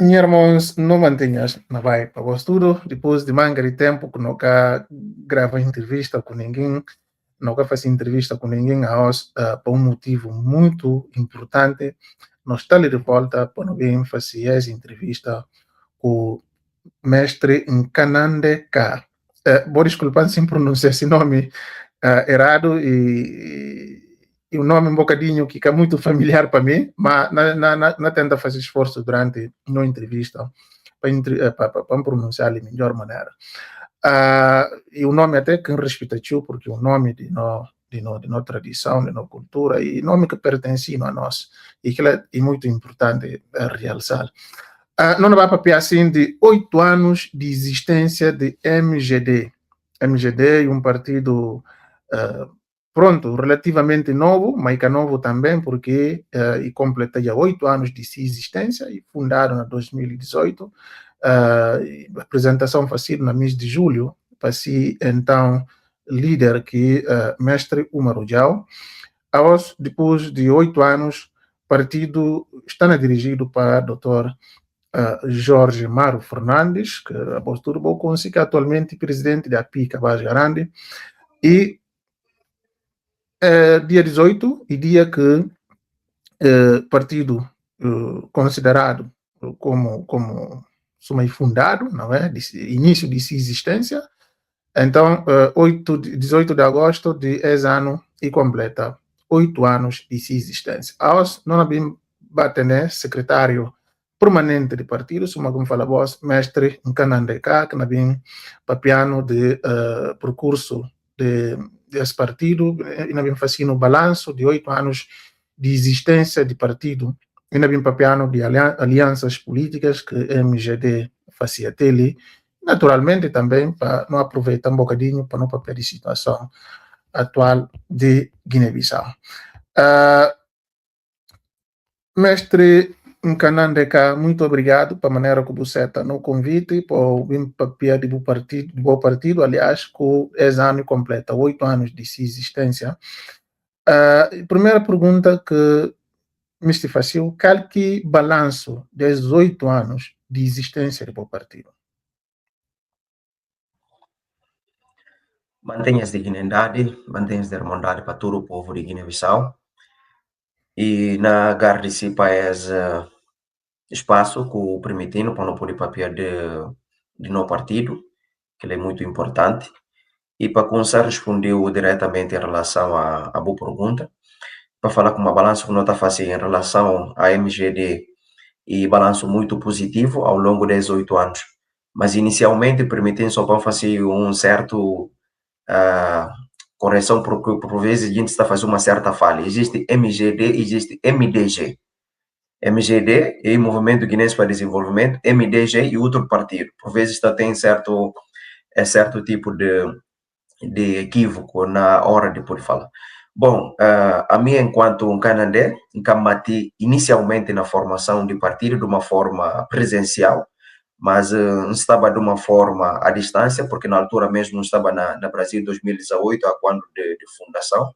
Minha irmãos, não mantenhas na vai para o estudo, depois de manga de tempo que nunca grava entrevista com ninguém, nunca faz entrevista com ninguém, por um motivo muito importante, nós estamos de volta para não fazer essa entrevista com o mestre Nkanande K. Vou desculpar se pronunciar esse nome errado e um nome um bocadinho que é muito familiar para mim, mas não tenta fazer esforço durante uma entrevista para pronunciar de melhor maneira. E o nome até que respeita tio, porque o nome de nossa tradição, de nossa cultura, e nome que pertence a nós, e que é muito importante realçar. Não vai para assim de 8 anos de existência de MGD. MGD é um partido pronto, relativamente novo, mas que é novo também porque e completa já 8 anos de sua existência e fundado em 2018. A apresentação foi no mês de julho, para si então líder que mestre Umaru Jau. Depois de 8 anos, o partido está dirigido para o Dr. Jorge Maro Fernandes, que a postura bom que atualmente presidente da PICA Vaz Grande, e dia 18, e dia que partido considerado como fundado, não é? Início de sua existência. Então, 18 de agosto de esse ano e completa 8 anos de sua existência. Nós não havemos bater secretário permanente de partido, como fala vos, mestre Nkanande K, que havemos papiano de percurso desse partido, e havemos fazendo um balanço de 8 anos de existência de partido, e havemos papiano de alianças políticas que MGD fazia tele, naturalmente também para não aproveitar um bocadinho para não papel de situação atual de Guiné-Bissau. Mestre Nkanande K, muito obrigado pela maneira que você está no convite, por vir papel de bom partido, aliás, com esse ano completa 8 anos de sua existência. Primeira pergunta que me fazia, qual que balanço desses 8 anos de existência do partido? Mantenha-se de dignidade, mantenha-se de irmandade para todo o povo de Guiné-Bissau e na garde-se para esse espaço que o permitindo para não poder papel de no partido, que ele é muito importante, e para começar a responder diretamente em relação à boa pergunta, para falar com uma balança que nós está fazendo em relação à MGD e balanço muito positivo ao longo desses 8 anos, mas inicialmente permitindo só para fazer um certo correção, porque por vezes a gente está fazendo uma certa falha. Existe MGD, existe MDG. MGD é Movimento Guinense para Desenvolvimento, MDG e outro partido. Por vezes está tem certo tipo de equívoco na hora de poder falar. Bom, a mim enquanto um canadê, encamati inicialmente na formação de partido de uma forma presencial, mas estava de uma forma à distância, porque na altura mesmo estava na Brasil 2018, a quando de fundação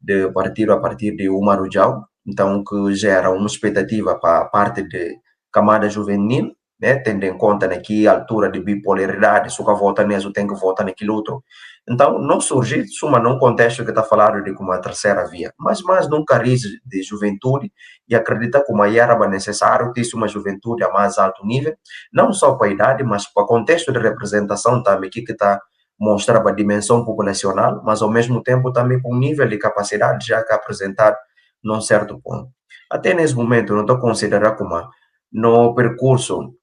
de partido a partir de Umaru Jau, então que gera uma expectativa para a parte de camada juvenil, né, tendo em conta aqui a altura de bipolaridade, se o que vota nisso tem que votar naquele outro. Então, não surge, suma num contexto que está falando de uma terceira via, mas num cariz de juventude e acredita que uma era necessário ter uma juventude a mais alto nível, não só para a idade, mas para o contexto de representação também, que está mostrando a dimensão populacional, mas ao mesmo tempo também com um nível de capacidade já que apresentar num certo ponto. Até nesse momento, não estou considerando como no percurso,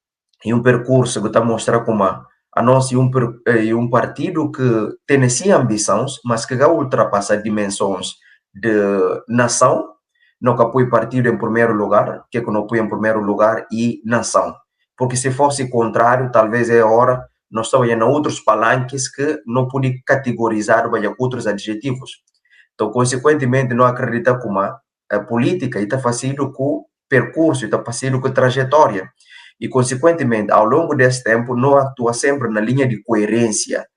e um percurso que está mostrando como a nós um partido que tem sim ambições, mas que já ultrapassa dimensões de nação, não que apoie partido em primeiro lugar, que não apoia em primeiro lugar e nação. Porque se fosse contrário, talvez é hora nós estamos em outros palanques que não podem categorizar outros adjetivos. Então, consequentemente, não acredita como a política está fazendo com percurso, está fazendo com trajetória. E, consequentemente, ao longo desse tempo, não atua sempre na linha de coerência,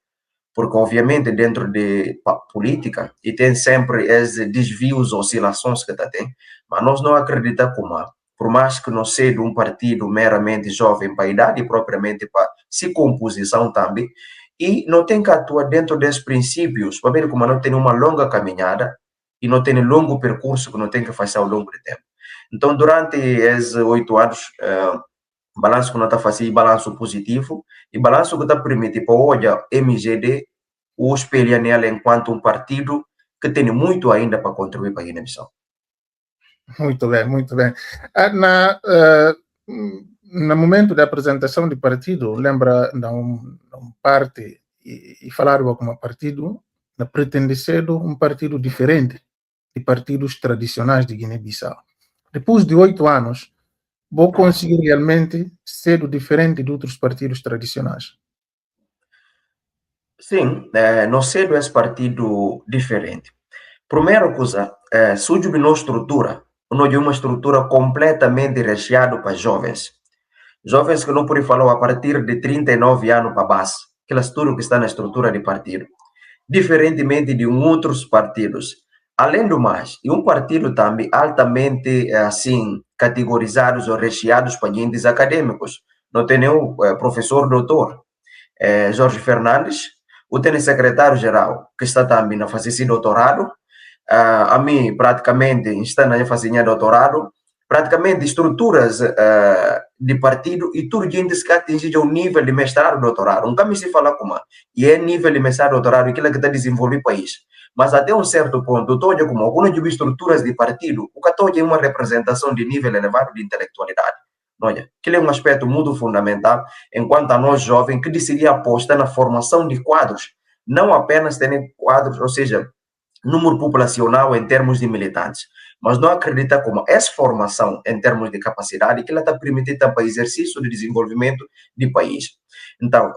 porque, obviamente, dentro de política, e tem sempre esses desvios, oscilações que tem, mas nós não acreditamos como, por mais que não seja um partido meramente jovem para a idade e propriamente para se composição também, e não tem que atuar dentro desses princípios, para ver como não tem uma longa caminhada e não tem um longo percurso que não tem que fazer ao longo do tempo. Então, durante esses 8 anos, balanço que não está fazendo, balanço positivo, e balanço que está permitindo para olhar MGD, o espelha nela enquanto um partido que tem muito ainda para contribuir para a Guiné-Bissau. Muito bem, muito bem. No momento da apresentação do partido, lembra não parte e falaram como partido, pretende ser um partido diferente de partidos tradicionais de Guiné-Bissau. Depois de 8 anos, vou conseguir realmente ser diferente de outros partidos tradicionais. Sim, não cedo esse partido diferente. Primeira coisa, surge uma estrutura, uma estrutura completamente recheada para jovens. Jovens que não podem falar a partir de 39 anos para baixo, aquela estrutura que está na estrutura de partido. Diferentemente de outros partidos. Além do mais, e um partido também altamente, assim, categorizados ou recheados para agentes acadêmicos. Não tem nenhum professor doutor. Jorge Fernandes, o tem secretário-geral, que está também a fazer esse doutorado. A mim, praticamente, está a fazer doutorado. Praticamente, estruturas de partido e tudo gente que atinge um nível de mestrado e doutorado. Nunca me se fala como e é nível de mestrado e doutorado aquilo que está desenvolvendo o país. Mas até um certo ponto, todo como algumas de estruturas de partido, o que é uma representação de nível elevado de intelectualidade. Olha, aquele é um aspecto muito fundamental, enquanto a nós jovens, que decidia apostar na formação de quadros, não apenas ter quadros, ou seja, número populacional em termos de militantes, mas não acredita como essa formação em termos de capacidade que ela está permitindo para exercício de desenvolvimento de país. Então,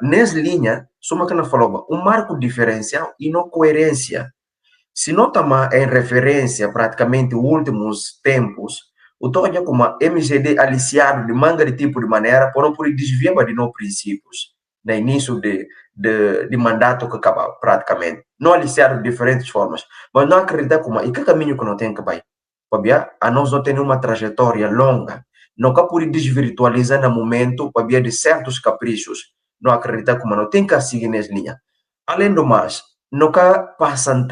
nessa linha, soma que não falou, um marco diferencial e não coerência. Se não estamos em referência praticamente os últimos tempos, o toja como a MGD aliciado de manga de tipo de maneira, por não poder desviar de não princípios, no início de mandato que acaba praticamente. Não aliciado de diferentes formas, mas não acreditar como, e que caminho que não tem que vai? Para a nós não tem uma trajetória longa, não que pode desvirtualizar no momento, para de certos caprichos, não acreditar como não tem que seguir nessa linha. Além do mais, não que passam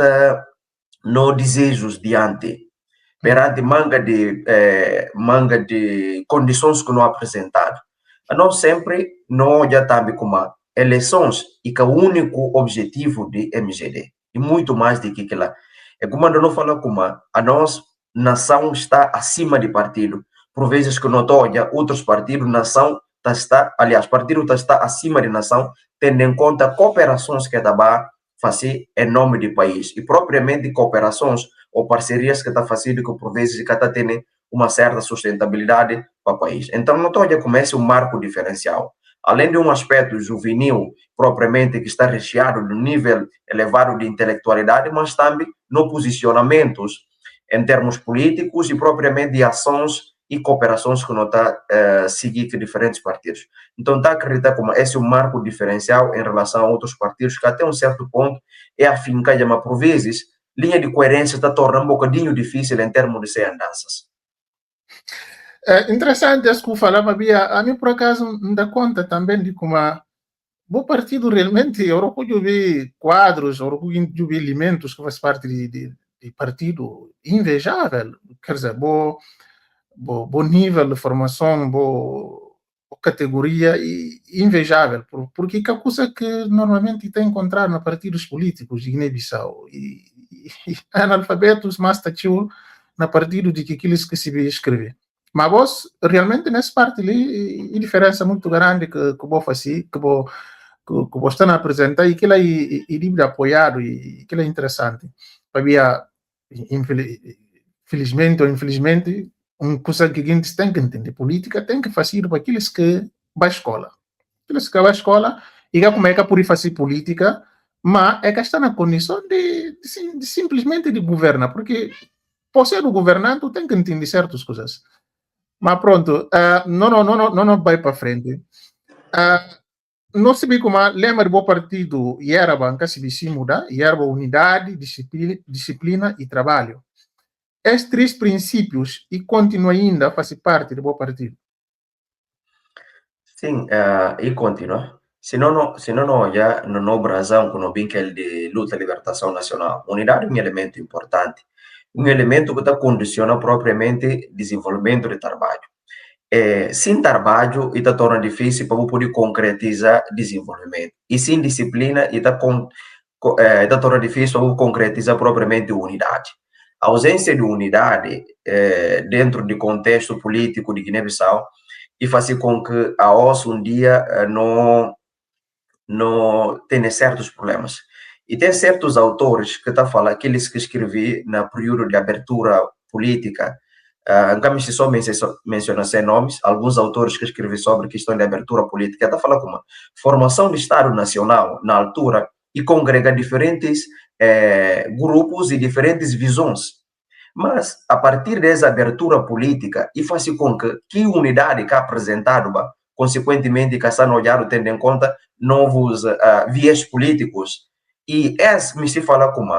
no desejos diante, perante manga de condições que não apresentado. Nós sempre não olhamos também como eleições e que é o único objetivo de MGD. E muito mais do que aquilo. É como eu não falo como a nossa nação está acima de partido. Por vezes que não olha outros partidos, nação está, aliás, partido está acima de nação, tendo em conta cooperações que está fazer em nome do país e propriamente cooperações ou parcerias que está fazendo que por vezes que está tendo uma certa sustentabilidade para o país. Então, não estou a começar um marco diferencial. Além de um aspecto juvenil, propriamente, que está recheado de nível elevado de intelectualidade, mas também no posicionamentos em termos políticos e propriamente de ações e cooperações que não está seguir com diferentes partidos. Então, está a acreditar como esse é um marco diferencial em relação a outros partidos que até um certo ponto é afincar, mas por vezes, linha de coerência está tornando um bocadinho difícil em termos de ser andanças. É interessante isso que eu falava, Bia. A mim, por acaso, me dá conta também de como o partido realmente, eu pude ver quadros, eu pude ver elementos que faz parte de partido invejável. Quer dizer, bom nível de formação, boa categoria e invejável, porque é a coisa que normalmente tem encontrado nos partidos políticos de Guiné-Bissau e analfabetos mais tatiu na partido de que aqueles que se vê escrever. Mas vos, realmente, nessa parte ali, a diferença muito grande que vou fazer, que vou estão a apresentar, e aquilo é livre apoiado, e aquilo é interessante. Havia, felizmente ou infelizmente, uma coisa que a gente tem que entender: política tem que fazer para aqueles que vão à escola. Aqueles que vão à escola, e como é que pode fazer política, mas é que está na condição de simplesmente de governar, porque por ser o governante tem que entender certas coisas. Mas pronto, não vai para frente. Não se vê como lembra do partido e era banca se mudar, e era unidade, disciplina e trabalho. estes 3 princípios e continua ainda a fazer parte do bom partido. Sim, e continua. Se não olhar no brasão, quando bem que é de luta e libertação nacional, unidade é um elemento importante. Um elemento que condiciona propriamente desenvolvimento de trabalho. Sem trabalho, está torna difícil para poder concretizar desenvolvimento. E sem disciplina, está torna difícil para concretizar propriamente unidade. A ausência de unidade dentro do contexto político de Guiné-Bissau e faz com que a OSS um dia não tenha certos problemas. E tem certos autores que falando, aqueles que escrevi no período de abertura política, não se só menciona sem nomes, alguns autores que escrevi sobre questão de abertura política, está falando como formação de Estado Nacional na altura e congrega diferentes grupos e diferentes visões. Mas, a partir dessa abertura política, e faz com que unidade que é apresentado, consequentemente, que está olhado tendo em conta novos viés políticos. E me se fala como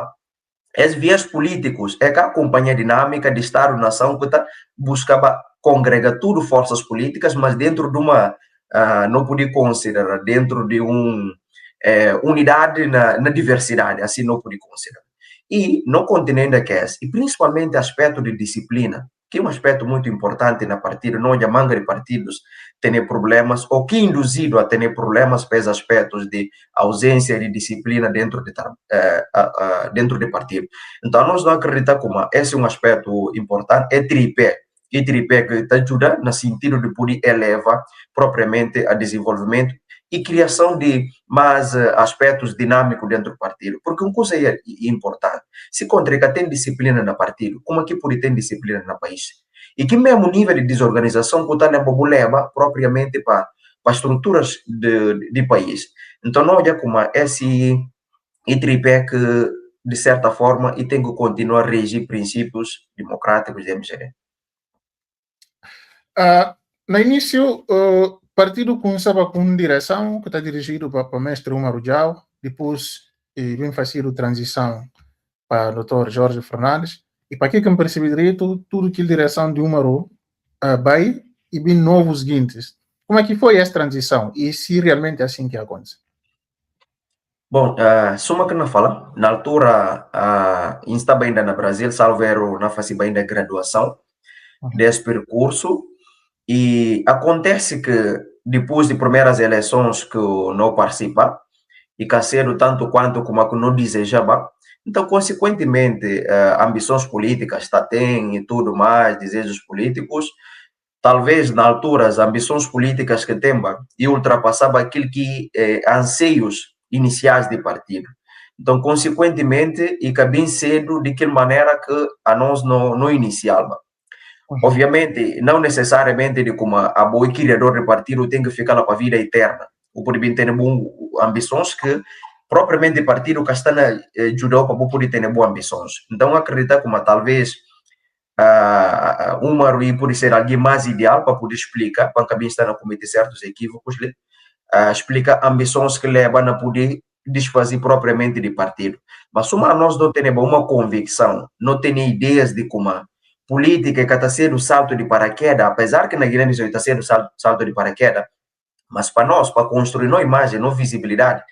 esses viés políticos é que acompanha a dinâmica de Estado-nação que buscava congregar tudo forças políticas, mas dentro de uma, não podia considerar, dentro de unidade na diversidade, assim não podia considerar. E no continente que é, e principalmente aspecto de disciplina, que é um aspecto muito importante na partida, não há manga de partidos ter problemas, ou que induzido a ter problemas para esses aspectos de ausência de disciplina dentro de partido. Então, nós não acreditamos como esse é um aspecto importante, é tripé. E tripé que ajuda no sentido de poder elevar propriamente a desenvolvimento e criação de mais aspectos dinâmicos dentro do partido. Porque uma coisa é importante, se contra tem disciplina no partido, como é que pode ter disciplina no país? E que mesmo nível de desorganização que está na leva propriamente para estruturas de país. Então, não olha como esse tripé que, de certa forma, e tem que continuar a regir princípios democráticos de MGD. No início, o partido começava com uma direção que está dirigido para o mestre Umaru Jau, depois vem fazer a transição para o Dr. Jorge Fernandes, e para que me percebi direito, tudo que a direção de Umaru vai e vem novos seguintes. Como é que foi essa transição e se realmente é assim que acontece? Bom, suma que não fala, na altura, estava ainda no Brasil, salvo erro, não fazia ainda graduação desse percurso, e acontece que depois de primeiras eleições que eu não participa, e que cedo tanto quanto como a que não desejava, então, consequentemente, ambições políticas tem e tudo mais, desejos políticos, talvez na altura as ambições políticas que tem e ultrapassava aquilo que anseios iniciais de partido. Então, consequentemente, e que bem cedo, de que maneira que a nós não iniciava. Obviamente, não necessariamente de como a boa criador de partido tem que ficar lá para a vida eterna. O pode ter ambições que propriamente o partido que está ajudou para poder ter boas ambições. Então, acreditar como talvez uma Rui pode ser alguém mais ideal para poder explicar, para que está a cometer certos equívocos, explica ambições que levam a poder desfazer propriamente de partido. Mas uma nós não temos uma convicção, não temos ideias de como política que está sendo salto de paraquedas, apesar que na Guiné-Bissau está sendo salto de paraquedas, mas para nós, para construir uma imagem, uma visibilidade,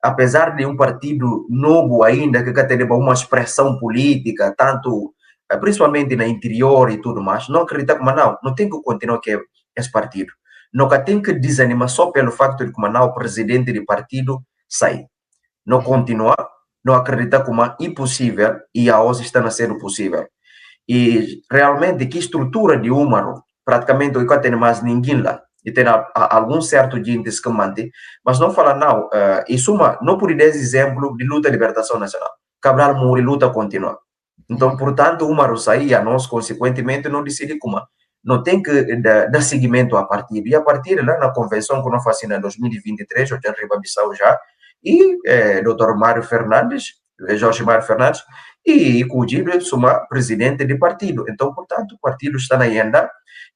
apesar de um partido novo ainda, que tem uma expressão política, tanto, principalmente no interior e tudo mais, não acredita como não tem que continuar que esse partido. Não tem que desanimar só pelo facto de que o presidente do partido sai. Não continuar, não acreditar como é impossível e a OSS está sendo possível. E realmente, que estrutura de Umaru, praticamente não tem mais ninguém lá. E tem algum certo gente que mantém, mas não fala não. Isso não por esse exemplo de luta e libertação nacional. Cabral Muri luta continua. Então, portanto, Umaru sair, a nós, consequentemente, não decide como. Não tem que dar seguimento a partido. E a partir lá na convenção que nós fazemos em 2023, eu tenho Riba-Bissau já, e Dr. Mário Fernandes, Jorge Mário Fernandes, e Kujibe suma presidente de partido. Então, portanto, o partido está na agenda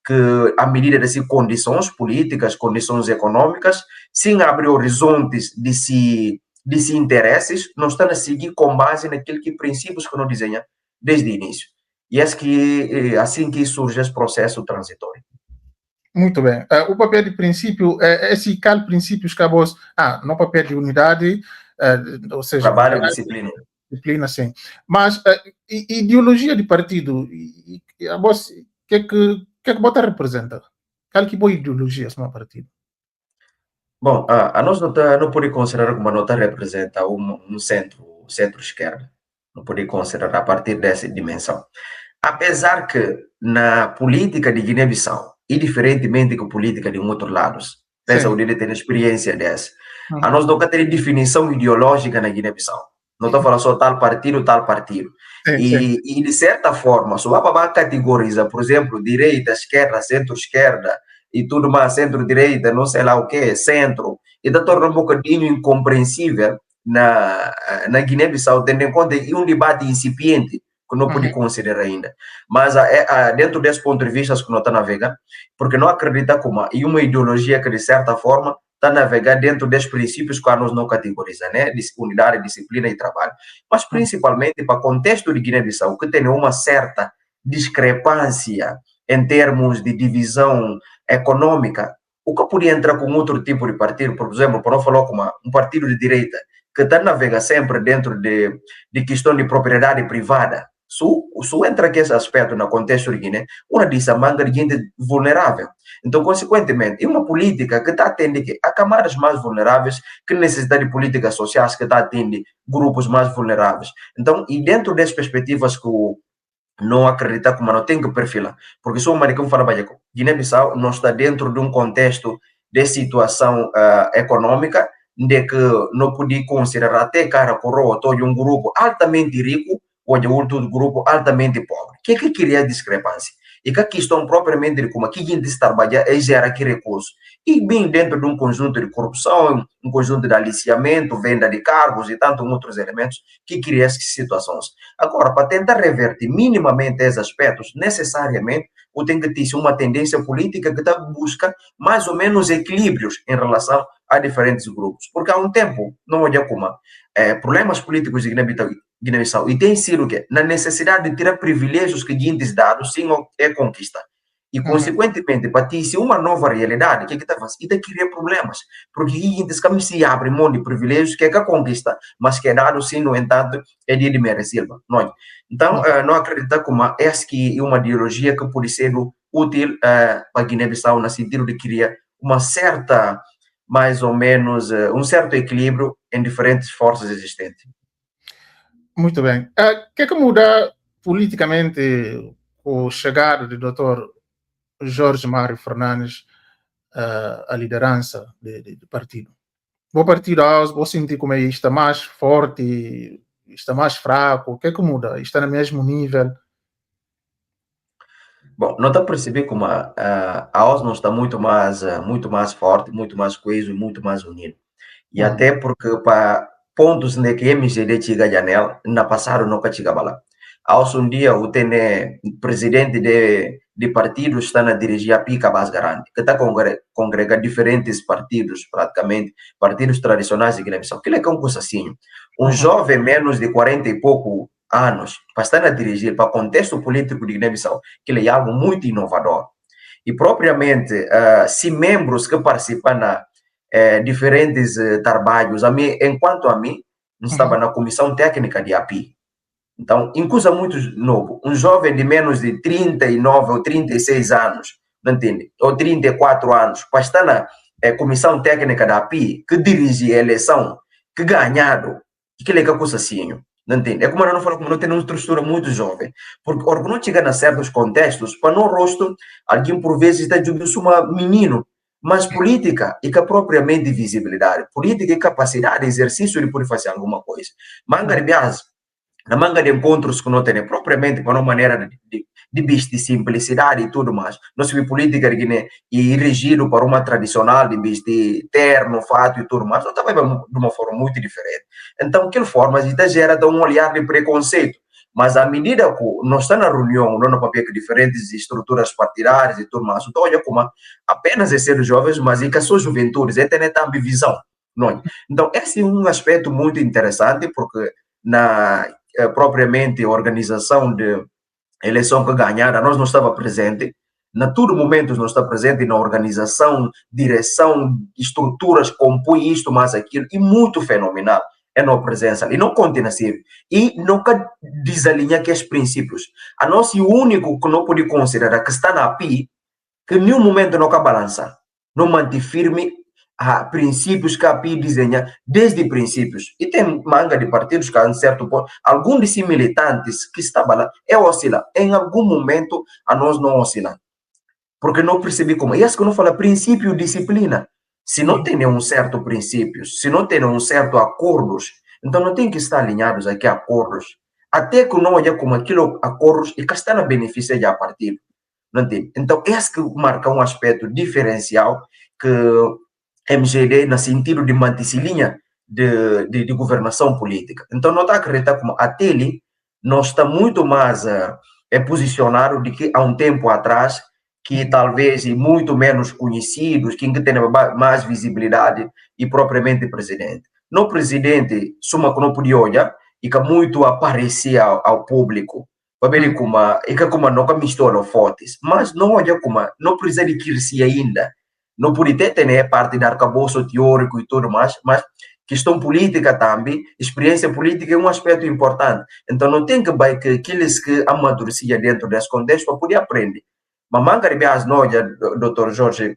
que, à medida das condições políticas, condições econômicas, sem abrir horizontes de interesses, não está a seguir com base naquilo que princípios que não desenha desde o início. E é que, assim que surge esse processo transitório. Muito bem. O papel de princípio, esse cal princípios que vos, no papel de unidade, ou seja, Trabalho e unidade, disciplina. disciplina, sim. Mas ideologia de partido, a vos, que bota representa? Qual que boa ideologia é um partido? Bom, a nós não pode considerar como a nota representa um centro-esquerda. Não pode considerar a partir dessa dimensão. Apesar que na política de Guiné-Bissau, e diferentemente da política de outros lados, pensa o Sim. dele ter experiência dessa, a Uhum. nós nunca tem definição ideológica na Guiné-Bissau. Não estou falando só tal partido, tal partido. Sim, sim. E de certa forma, se vai categorizar, por exemplo, direita, esquerda, centro-esquerda, e tudo mais, centro-direita, não sei lá o que, centro, e está tornando um bocadinho incompreensível na Guiné-Bissau, tendo em conta que é um debate incipiente, que não pode Uhum. considerar ainda. Mas dentro desse ponto de vista, que não está navegando, porque não acredita como e uma ideologia que, de certa forma, está a navegar dentro desses princípios que a nós não categoriza, né? Unidade, disciplina e trabalho. Mas, principalmente, para o contexto de Guiné-Bissau, que tem uma certa discrepância em termos de divisão econômica, o que podia entrar com outro tipo de partido, por exemplo, para não falar como um partido de direita, que está navega sempre dentro de questão de propriedade privada. Se entra aqui esse aspecto no contexto de Guiné, uma dessa manga de gente vulnerável. Então, consequentemente, é uma política que está atendendo a camadas mais vulneráveis, que necessita de políticas sociais que está atendendo grupos mais vulneráveis. Então, e dentro das perspectivas que não acredita como não tem que perfilar. Porque se o americano fala, Guiné-Bissau não está dentro de um contexto de situação econômica, de que não podia considerar até cara coroa todo um grupo altamente rico ou de outro grupo altamente pobre. O que cria discrepância? E que a questão propriamente de como aqui a gente trabalha é gerar aqui recursos. E bem dentro de um conjunto de corrupção, um conjunto de aliciamento, venda de cargos e tantos outros elementos que cria essas situações. Agora, para tentar reverter minimamente esses aspectos, necessariamente, o tem que ter uma tendência política que busca mais ou menos equilíbrios em relação a diferentes grupos. Porque há um tempo, não olha como, problemas políticos de Guiné-Bissau, e tem sido que na necessidade de tirar privilégios que guindes dados, sim, é conquista. E, consequentemente, para ti, se uma nova realidade, o que está fazendo? E cria problemas. Porque guindes que se abre mão de privilégios que é que a conquista, mas que é dado, sim, no entanto, é de Mera Silva. Não. Então, não acredita como essa que é uma ideologia que pode ser útil para Guiné-Bissau, no sentido de criar uma certa, mais ou menos, um certo equilíbrio em diferentes forças existentes. Muito bem. O que é que muda politicamente o chegado do Dr. Jorge Mário Fernandes à liderança do partido? O partido, vou sentir como é, está mais forte, está mais fraco, o que é que muda? Está no mesmo nível? Bom, não está a perceber como a Osno está muito mais forte, muito mais coeso e muito mais unido. E até porque para pontos em que MGD chega a janela, na passado nunca chegava lá. Aos um dia o presidente de partidos está na dirigir a Pica Bas Garante, que está congrega diferentes partidos, praticamente, partidos tradicionais de Guiné-Bissau. Que é um coisa assim. Um jovem menos de 40 e pouco anos, para estar a dirigir para o contexto político de Guiné-Bissau, que é algo muito inovador. E propriamente, se membros que participam na diferentes trabalhos, enquanto a mim, estava na comissão técnica de API. Então, em coisa muito novo, um jovem de menos de 39 ou 36 anos, não entende? Ou 34 anos, para estar na comissão técnica da API, que dirige a eleição, que ganhado, que é coisa assim, não entende? É como eu não falo, como não tem uma estrutura muito jovem, porque quando chega a certos contextos, para não rosto, alguém por vezes está jogando uma menino, mas política e que propriamente visibilidade, política e capacidade, exercício de poder fazer alguma coisa. Manga de bias, na manga de encontros que não tem propriamente para uma maneira de simplicidade e tudo mais. Nós vimos política de Guiné e regido para uma tradicional de terno, fato e tudo mais, nós também de uma forma muito diferente. Então, de que forma a gente gera um olhar de preconceito. Mas à medida que nós estamos na reunião, não no papel que diferentes estruturas partidárias e tudo mais, então olha como apenas é ser jovens, mas e que a sua juventude, é ter também visão. Não. Então, esse é um aspecto muito interessante, porque na propriamente organização a eleição que ganhara, nós não estava presente, na todo momento não está presente na organização, direção, estruturas, compõe isto, mais aquilo, e muito fenomenal é a presença, e não continua a ser, e nunca desalinha que os princípios. A nós, o único que não pode considerar que está na PI, que em nenhum momento não quer balançar, não mantém firme a princípios que a PI desenha desde princípios. E tem manga de partidos que, a um certo ponto, alguns desses militantes que estavam lá, é oscilar. Em algum momento, a nós não oscilar. Porque não percebi como. E acho que não fala princípio disciplina. Se não tem um certo princípio, se não tem um certo acordos, então não tem que estar alinhados aqui a acordos. Até que não olha como aquilo acordos e que está na benefício de a partido. Não tem. Então, esse que marca um aspecto diferencial que MGD, no sentido de manter-se linha de governação política. Então, não está a acreditar como a tele não está muito mais posicionado do que há um tempo atrás, que talvez muito menos conhecidos, que tem mais visibilidade e propriamente presidente. No presidente, suma que não podia olhar e que muito aparecia ao público, para ver como e que como não mistura fotos, mas não olha como não precisa de crescer ainda, não pode ter né, parte do arcabouço teórico e tudo mais, mas questão política também, experiência política é um aspecto importante. Então não tem que aqueles que amadureciam dentro desse contexto para poder aprender. Mas manga de as nós, Dr. Jorge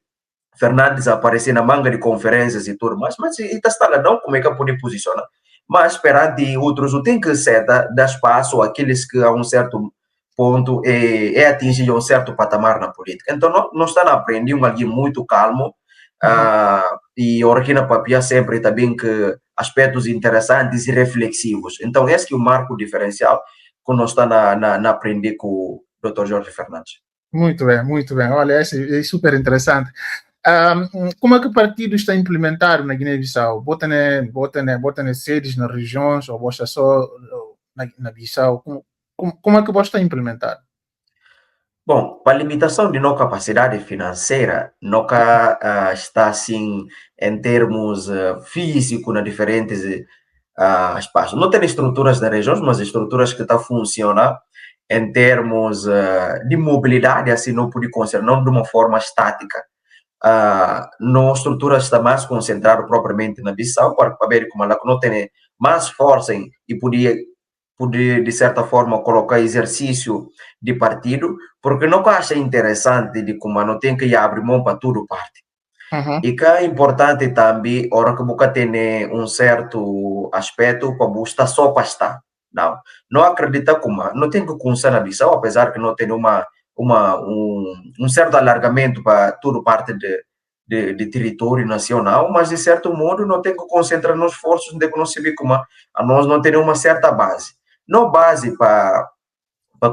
Fernandes aparecer na manga de conferências e tudo mais, mas está lá não, como é que pode posicionar? Mas perante outros, não tem que ser dar espaço àqueles que a um certo ponto atingir um certo patamar na política. Então, não está a aprender alguém muito calmo e orquina papia sempre também que aspectos interessantes e reflexivos. Então, esse que é o marco diferencial que nós está na aprender com o Dr. Jorge Fernandes. Muito bem, muito bem. Olha, é super interessante. Como é que o partido está implementado na Guiné-Bissau? Bota sedes nas regiões ou bota só na Bissau? Como é que você está implementado? Bom, para a limitação de nossa capacidade financeira, nunca está assim em termos físicos na diferentes espaços. Não tem estruturas nas regiões, mas estruturas que estão funcionando em termos de mobilidade, assim não pode considerar, não de uma forma estática. Não estrutura está mais concentrada propriamente na Bissau, para ver como ela não tem mais força e poder, de certa forma, colocar exercício de partido, porque não acha interessante de como não tem que abrir mão para tudo parte. E que é importante também, hora que você tem um certo aspecto para você só para estar. Não acredita como, não tem que começar na Bissau, apesar que não tem um certo alargamento para tudo parte de território nacional, mas de certo modo não tem que concentrar nos esforços de não se como a nós não temos uma certa base. Não base para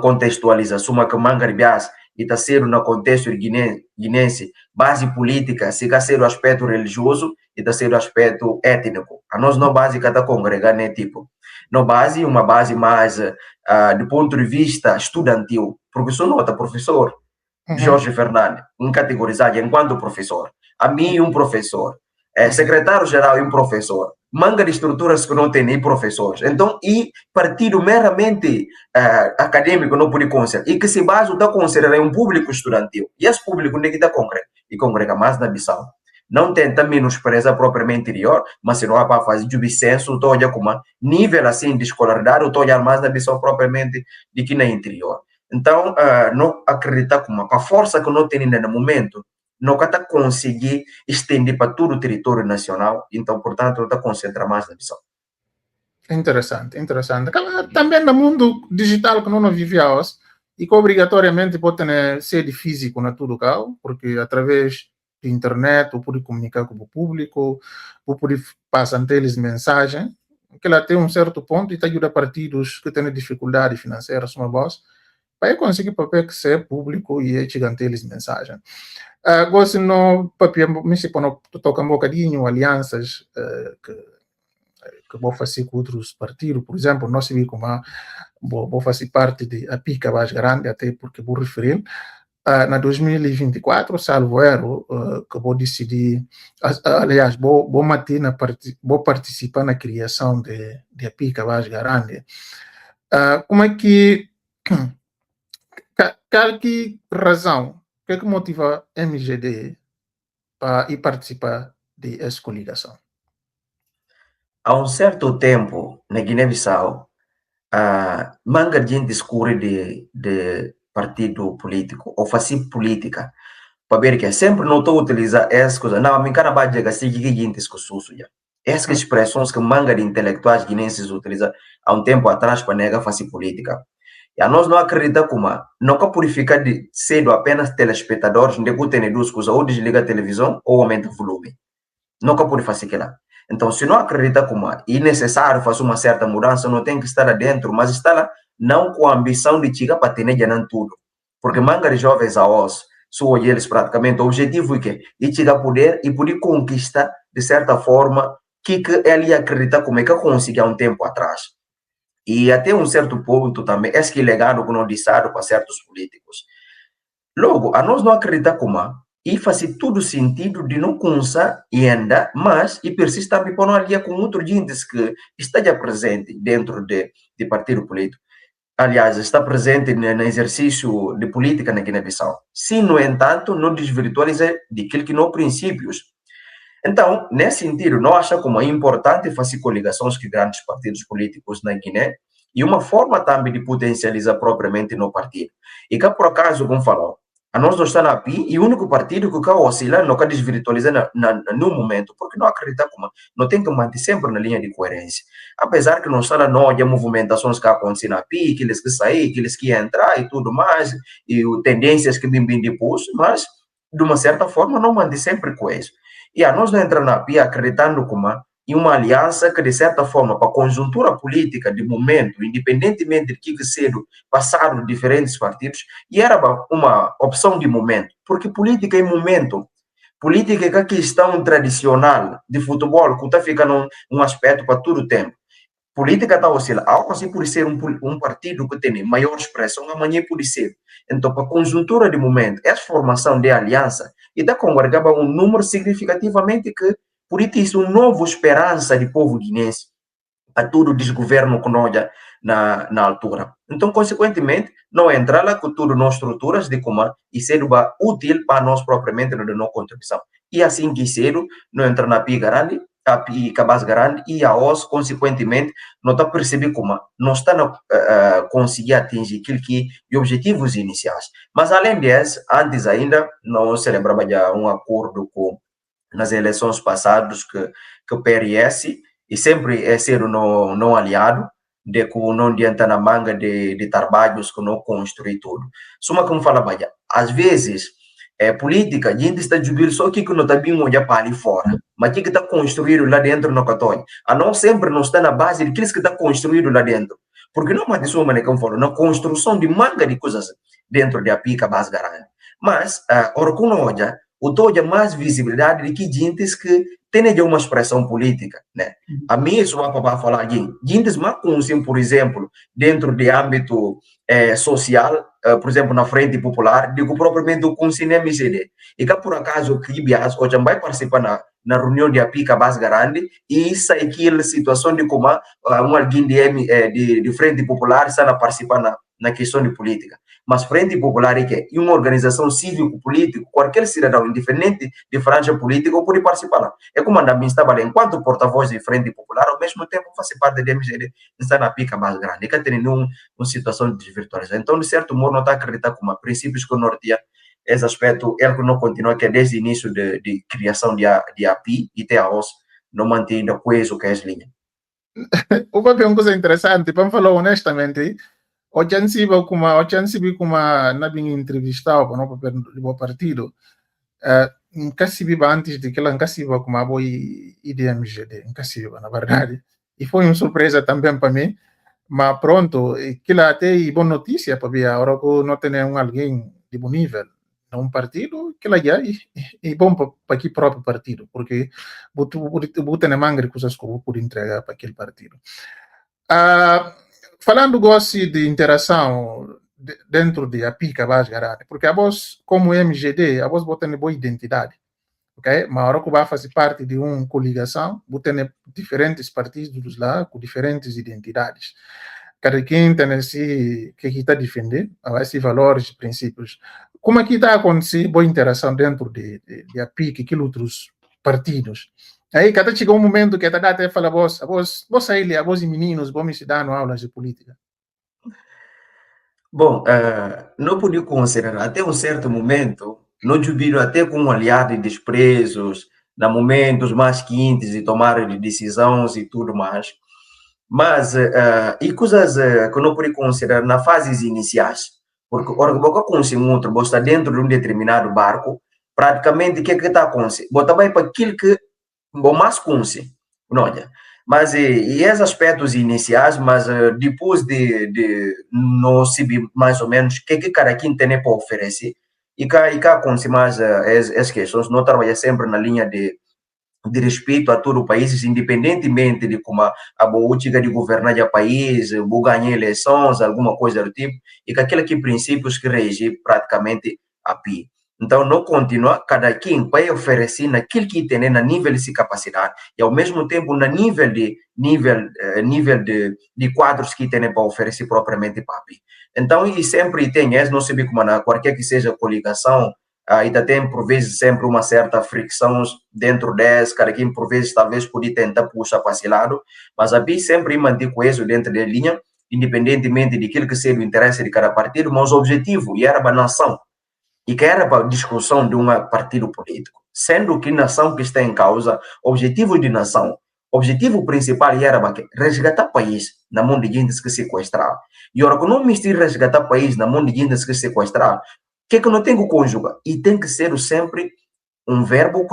contextualizar, suma que Mangarbiás e está sendo no contexto guinense, base política, se está sendo aspecto religioso e está sendo aspecto étnico. A nós não base que está congregando né tipo. Não base, uma base mais do ponto de vista estudantil. Professor nota, professor Jorge Fernandes, categorizado enquanto professor. A mim, um professor. Secretário-geral e um professor. Manga de estruturas que não tem nem professores. Então, e partido meramente acadêmico não pode considerar. E que se base da considerar um público estudantil. E esse público onde é que está congrega? E congrega mais na Bissau. Não tenta menosprezar propriamente interior, mas se não há para fazer de censo, estou olhando como nível assim de escolaridade, estou olhando mais na Bissau propriamente do que na interior. Então, não acreditar como a força que não tem ainda no momento, não está conseguir estender para todo o território nacional, então, portanto, não está concentrar mais na Bissau. Interessante, interessante. Também no mundo digital que não vivemos, e que obrigatoriamente pode ter sede físico na tudo cá, porque através de internet ou pode comunicar com o público, ou pode passar eles mensagem, que ela tem um certo ponto e te ajuda partidos que têm dificuldade financeira, uma voz, para conseguir papel que ser público e chegar eles mensagem. Gosto no papel, me se toca um bocadinho alianças que vou fazer com outros partidos, por exemplo, nós vi como vou fazer parte de a pica mais grande, até porque vou referir, na 2024, salvo erro, que vou decidir, aliás, vou participar na criação de a pica mais grande. Como é que Que razão, o que motiva MGD para ir participar dessa coligação? Há um certo tempo, na Guiné-Bissau, manga gente discurre de partido político, ou fazer política, para ver que sempre não estou a utilizar essa coisa. Não, me encanta mais de assim que gente discurso já. Essas expressões que manga de intelectuais guinenses utilizam há um tempo atrás para negar fazer política. E a nós não acreditamos como nunca purificar de cedo apenas telespectadores, onde que tem duas coisas, ou desliga a televisão ou aumenta o volume. Nunca pode fazer aquilo. Então, se não acredita como é necessário fazer uma certa mudança, não tem que estar lá dentro, mas está lá não com a ambição de chegar para ter nem tudo. Porque manga de jovens a os, são eles praticamente, o objetivo é que e chegar a poder e poder conquistar, de certa forma, que ele acredita como é que conseguiu há um tempo atrás. E até um certo ponto também, esse legado que não disseram para certos políticos. Logo, a nós não acreditamos como e faz todo sentido de não começar e andar, mas e persiste também para não aliar com outros gente que está já presente dentro de partido político. Aliás, está presente no exercício de política na Guiné-Bissau. Se, no entanto, não desvirtualiza daquilo que não princípios. Então, nesse sentido, não acha como é importante fazer coligações com grandes partidos políticos na Guiné e uma forma também de potencializar propriamente no partido. E cá, por acaso, como falou, a nós não está na PI e o único partido que cá oscila não quer desvirtualizar no momento, porque não acredita como não tem que manter sempre na linha de coerência. Apesar que não está não há movimentações que acontecem na PI, que eles que sair, que eles que entrar e tudo mais, e tendências que vêm depois, mas de uma certa forma não mantém sempre coeso. E a nós não entramos na PIA acreditando como em uma aliança que, de certa forma, para a conjuntura política de momento, independentemente de que cedo passaram diferentes partidos, e era uma opção de momento, porque política é momento. Política é a questão tradicional de futebol, que está ficando um aspecto para todo o tempo. Política está oscilando. Algo assim pode ser um partido que tem maior expressão, amanhã pode ser. Então, para a conjuntura de momento, essa formação de aliança, e da congregava um número significativamente que, por isso, uma nova esperança de povo guinense a todo o desgoverno que nós na altura. Então, consequentemente, não entra lá com tudo nas estruturas de como e ser útil para nós propriamente na nossa contribuição. E assim que ser, não entra na PI grande, a PI cabaz grande e a OS, consequentemente, não está percebendo como não está conseguir atingir aquilo que objetivos iniciais. Mas, além disso, antes ainda, não celebrava já um acordo com nas eleições passadas que o PRS e sempre é ser não aliado, de que não adianta na manga de trabalhos que não construir tudo. Suma como fala, Bahia, às vezes, política, a gente está jogando só o que não está bem olhar para ali fora, mas o que está construído lá dentro no cartão. A não sempre não está na base de que está construído lá dentro. Porque não é de sua maneira, como falo, na construção de manga de coisas dentro da pica base garante. Mas, ora, quando olha, o toja mais visibilidade de que gente que tem uma expressão política, né? A mim isso vai para falar aqui. Gente mais consciente, por exemplo, dentro do âmbito social, por exemplo, na Frente Popular, digo propriamente o Conselho MCD. E que por acaso que Bias hoje vai participar na reunião de Apica Base Grande e isso é aquela situação de como alguém de Frente Popular está a participar na questão de política. Mas Frente Popular é que uma organização cívico-política, qualquer cidadão, independente de franja política, pode participar lá. É como a mim estava enquanto porta-voz de Frente Popular, ao mesmo tempo faz parte da MGD, está na pica mais grande, que tem uma situação de desvirtualização. Então, de certo modo, não está acreditando como princípios que norteia esse aspecto, ele não continua, que é desde o início de criação de API e até a OS, não mantém ainda coeso que é essa linha. O papel é uma coisa interessante, vamos falar honestamente. O chansiba kuma na bem entrevistado no papel do partido, nunca se viva antes de que ela nunca se viva como a boi IDMGD, nunca se viva, na verdade. E foi uma surpresa também para mim, mas pronto, aquilo até é boa notícia para ver, agora que não tem alguém de bom nível num partido, aquilo já é bom para aquele próprio partido, porque botar na manga de coisas que eu pude entregar para aquele partido. Falando gosto de interação dentro de a pica base garante, porque a voz, como MGD, a voz bota uma boa identidade, ok? Mas a hora que vai fazer parte de uma coligação, bota diferentes partidos lá com diferentes identidades. cada quem tem esse que está defender, esses valores, princípios. Como é que está acontecendo boa interação dentro de APIC, aqueles outros partidos? Aí, cada chega um momento que até fala, vos sair ali, vos meninos, vamos se dar aulas de política. Bom, não podia considerar, até um certo momento, não viram até com um olhar de desprezos, na momentos mais quentes de tomar de decisões e tudo mais. Mas, e coisas que não podia considerar na fases iniciais. Porque, ora, você conhece um outro, você está dentro de um determinado barco, praticamente, o que está acontecendo? Você vai para aquilo que você mais conhece. Olha, mas e esses aspectos iniciais, mas depois de nós saber mais ou menos o que cada quem tem para oferecer, e cá acontece mais as questões, nós trabalhamos sempre na linha de respeito a todo o país, independentemente de como a política de governar o país, vou ganhar eleições, alguma coisa do tipo, e com aqueles princípios que regem praticamente a PI. Então, não continua, cada quem vai oferecer naquilo que tem na nível de capacidade e, ao mesmo tempo, na nível de quadros que tem para oferecer propriamente para a PI. Então, e sempre tem, não sei como na qualquer que seja a coligação, ainda tem, por vezes, sempre uma certa fricção dentro dessa, cada quem, por vezes, talvez podia tentar puxar para esse lado, mas a PI sempre mantém coeso dentro da linha, independentemente daquilo que seja o interesse de cada partido, mas o objetivo era a nação, e que era para a discussão de um partido político. Sendo que nação que está em causa, objetivo de nação, objetivo principal era resgatar o país na mão de gente que sequestrar. E ora, quando não mistura resgatar o país na mão de gente que sequestrar, que não tem que conjugar? E tem que ser sempre um verbo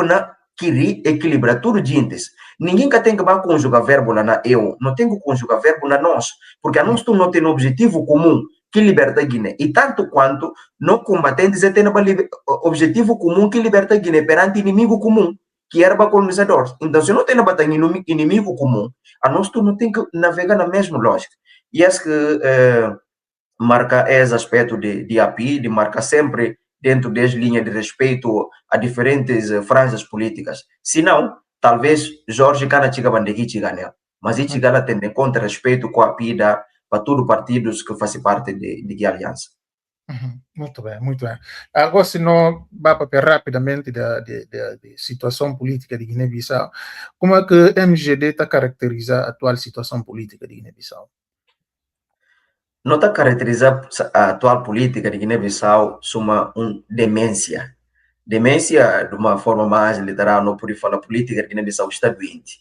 que equilibra tudo gentes. Ninguém que tem que conjugar verbo lá na eu, não tem que conjugar verbo na nós, porque a nós não tem um objetivo comum que liberta a Guiné. E tanto quanto não combatentes têm um objetivo comum que liberta a Guiné perante inimigo comum, que era para colonizadores. Então, se não tem inimigo comum, a nós não tem que navegar na mesma lógica. E acho que marca esse aspecto de API, de marcar sempre dentro das linhas de respeito a diferentes franjas políticas. Se não, talvez Jorge Cana chiga bandegui chiga nela. Mas ele chiga tendo em conta respeito com a API para todos os partidos que fazem parte de aliança. Muito bem, muito bem. Agora, se não vai para rapidamente da situação política de Guiné-Bissau, como é que a MGD está a caracterizar a atual situação política de Guiné-Bissau? Não está a caracterizar a atual política de Guiné-Bissau como uma demência. Demência, de uma forma mais literal, não pode falar política de Guiné-Bissau está doente.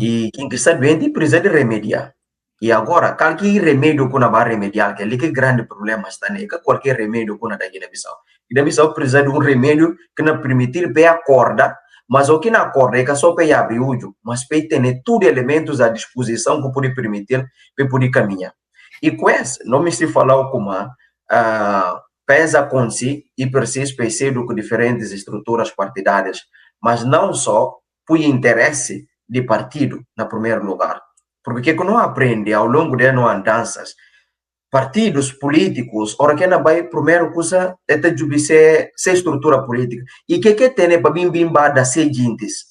E quem está doente precisa de remediar. E agora, qualquer remédio que não vai remediar, que é que grande problema está, né? Qualquer remédio que não da Guiné-Bissau. Guiné-Bissau precisa de um remédio que não permitir para acordar, mas o que não acorda é que só para abrir o olho, mas para ter todos os elementos à disposição que pode permitir para poder caminhar. E com isso, não me se falar como pesa acontecer e precisa pensar com diferentes estruturas partidárias, mas não só por interesse de partido, na primeiro lugar. Porque quando aprende ao longo de andanças, partidos políticos, ora que não vai primeiro coisa é ser estrutura política. E que tem para bimba da seguintes,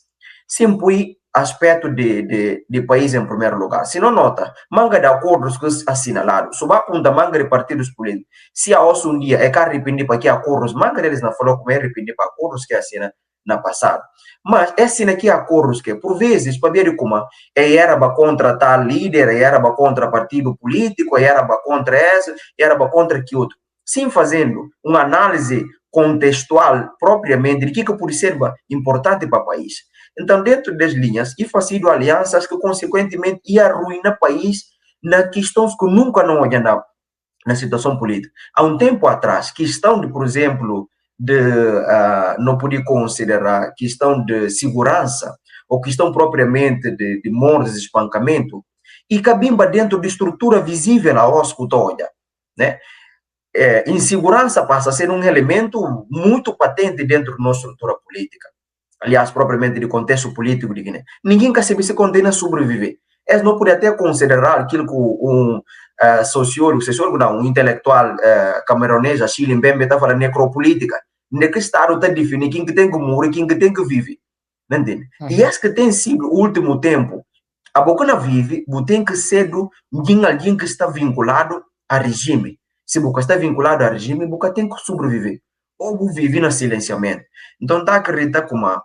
sempre aspecto de país em primeiro lugar. Se não nota, manga de acordos que assinalados, só aponta manga de partidos políticos. Se a um dia é que arrepender para que acordos, manga deles não falou como é arrepender para acordos que assina na passada. Mas esse aqui acordos que, por vezes, para ver como era contra tal líder, era contra partido político, era contra esse, era contra que outro. Sim, fazendo uma análise contextual propriamente de que pode ser importante para o país. Então, dentro das linhas, e fazido alianças que, consequentemente, ia arruinar o país nas questões que nunca não olham na situação política. Há um tempo atrás, questão de, por exemplo, não podia considerar questão de segurança ou questão propriamente de mortes, espancamento, e cabimba dentro de estrutura visível a hospital, né? Insegurança passa a ser um elemento muito patente dentro da nossa estrutura política. Aliás, propriamente de contexto político de Guiné. Ninguém quer saber se condena a sobreviver. Eles não podem até considerar aquilo que um sociólogo não, um intelectual cameronês, Achille Mbembe, está falando de necropolítica. De que Estado está definindo quem que tem que morrer e quem que tem que viver. Não entende? E esse que tem sido o último tempo, A boca não vive, você tem que ser alguém que está vinculado ao regime. Se você está vinculado ao regime, você tem que sobreviver. Ou você vive no silenciamento. Então, está acreditando como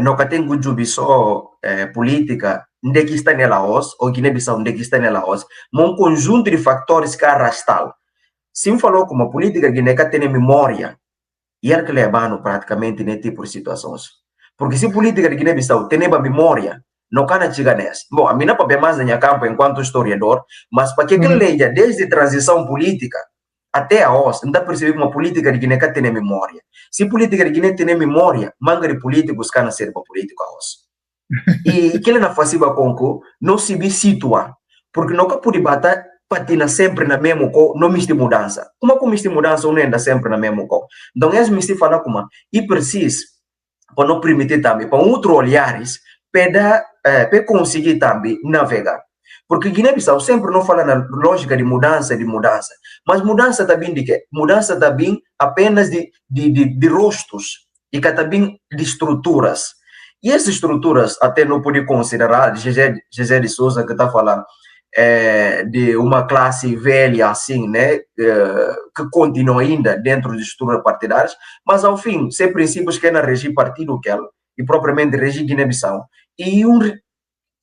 nunca tem que só política, onde que está nela hoje, ou Guiné-Bissau, onde que está nela hoje, mas um conjunto de fatores que arrastam. Se falou como a política Guiné que tem memória, e ela que leva praticamente nesse tipo de situações. Porque se a política de Guiné-Bissau tem memória, não can chegar nessa. Bom, a mim não pode mais na minha campo enquanto historiador, mas para que leia desde a transição política até a hoje, não dá perceber que uma política de Guiné que tem memória. Se a política de Guiné tem memória, manga de políticos que não serve para político a hoje. E que ele não faz com que não se situa, porque nunca pode bater patina sempre na mesma coisa, não existe mudança. Como que existe mudança, não anda sempre na mesma coisa. Então, é me fala como, e preciso, para não permitir também, para outros olhares, para conseguir também navegar. Porque Guiné-Bissau sempre não fala na lógica de mudança, mas mudança também de quê? Mudança também apenas de rostos e que também de estruturas. E essas estruturas até não pode considerar José de Souza que está falando de uma classe velha assim, né, que continua ainda dentro de estruturas partidárias, mas ao fim, sem princípios que é na regime partido que ela, e propriamente regime Guiné-Bissau, e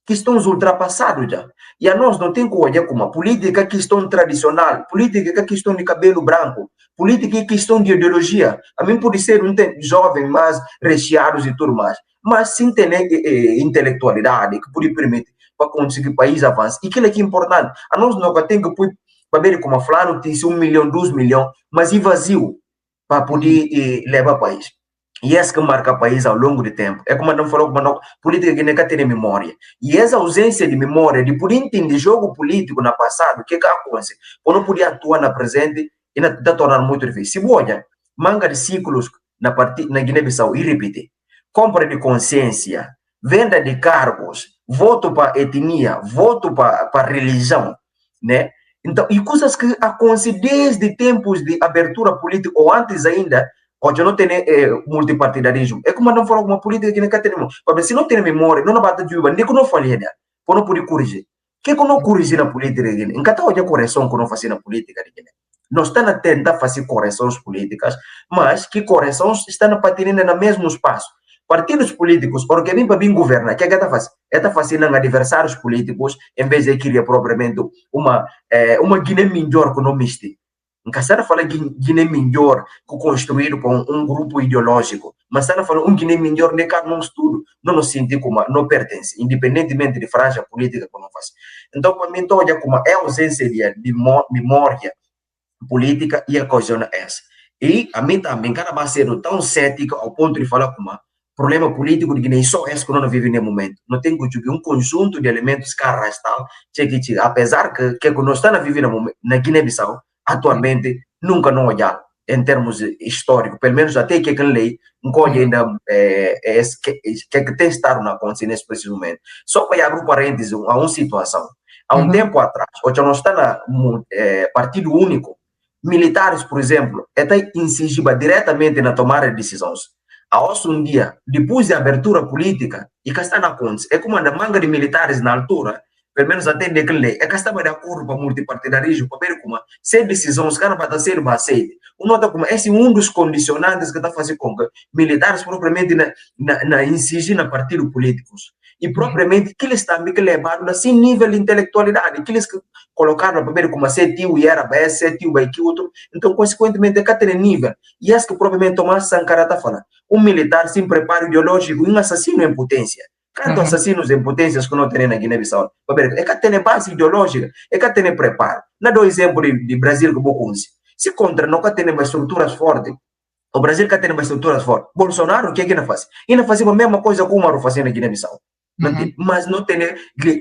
questões ultrapassadas já. E a nós não tem que olhar como a política questão tradicional, política questão de cabelo branco, política questão de ideologia. A mim pode ser um jovem mais recheados e tudo mais, mas sem ter intelectualidade que pode permitir para conseguir o país avançar. E aquilo é que é importante. A nós não tem que para ver como a fulano tem 1 milhão, 2 milhões, mas e vazio para poder levar o país. E esse que marca o país ao longo do tempo. É como não falou, como política que nem tem memória. E essa ausência de memória, de poder entender jogo político no passado, o que acontece? Por não poder atuar no presente e está tornando muito difícil. Se olha, manga de ciclos na Guiné-Bissau e repetir. Compra de consciência, venda de cargos, voto para etnia, voto para religião, né? Então, e coisas que acontecem desde tempos de abertura política, ou antes ainda, hoje não tem multipartidarismo. É como não falar uma política que não tem memória. Se não tem memória, não bate de uva, nem que não fale, né? Por não poder corrigir. O que não corrigir na política de Guiné? Enquanto olha a correção que não faz na política de Guiné. Nós estamos a tentar fazer correções políticas, mas que correções estão patinando no mesmo espaço. Partidos políticos, porque vem para vir governar, o que é que está fazendo? Está fazendo adversários políticos, em vez de criar propriamente uma Guiné melhor que não existe. Nunca se fala Guiné melhor construído por um grupo ideológico, mas se fala Guiné melhor nem cá não estudo, não nos sente como não pertence, independentemente de franja política que não faz. Então, para mim, olha como é a ausência de memória política e a coesão é essa. E a mim também, cada vez ser tão cética ao ponto de falar como problema político de Guiné só é que não vive no momento. Não tem que um conjunto de elementos que arrastam, apesar que nós estamos a viver na Guiné-Bissau, atualmente, nunca não olhar em termos históricos, pelo menos até que aquele lei, encolhe ainda que tem estado na consciência nesse preciso momento. Só para abrir um parênteses a uma situação. Há um tempo atrás, hoje nós estamos no partido único, militares, por exemplo, até incidiam diretamente na tomada de decisões. A um dia, depois da abertura política, e que está na conta, é como a manga de militares na altura, pelo menos até naquele lei, é que estava de acordo com o multipartidarismo, para ver como se decisões, cara, para ser aceita. Nota como esse é um dos condicionantes que está fazendo com que militares propriamente incidir na partidos políticos. E propriamente que eles também que levaram assim nível de intelectualidade, que eles colocaram para ver como se tio e era BS, se tio e que outro. Então, consequentemente, é que tem nível. E esse que propriamente Tomás Sankara está falando. Um militar sem preparo ideológico e um assassino em potência. Quantos assassinos em potências que não tem na Guiné-Bissau? É que tem base ideológica, é que tem preparo. Não dou exemplo de Brasil que eu conheço. Se contra não tem estruturas fortes, o Brasil que tem estruturas fortes. Bolsonaro, o que é que não faz? E não faz a mesma coisa que o Umaru fazia na Guiné-Bissau. Mas não tem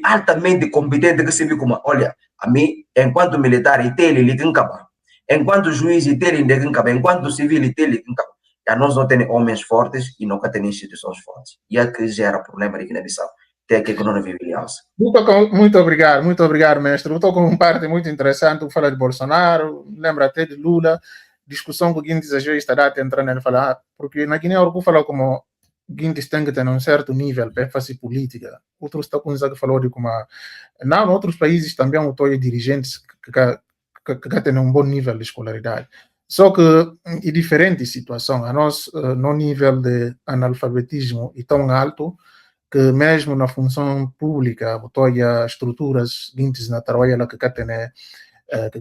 altamente competente que se vê como, olha, a mim, enquanto militar, ele tem que acabar. Enquanto juiz, ele tem que acabar. Enquanto civil, ele tem que acabar. A nós não temos homens fortes e nunca temos instituições fortes. E é que gera problema de Guiné-Bissau. Até aqui que não vive aliás. Muito obrigado, mestre. Eu estou com uma parte muito interessante, fala de Bolsonaro, lembra até de Lula, discussão que o Guiné desejou estar a entrar nele falar, porque na Guiné eu falo como Guintes tem que ter um certo nível para fazer política. Outros estão com isso que falou de como não, em outros países também eu estou dirigentes que têm um bom nível de escolaridade. Só que em diferente situação, a nós no nível de analfabetismo é tão alto que mesmo na função pública, botoia estruturas guintes na trabalho que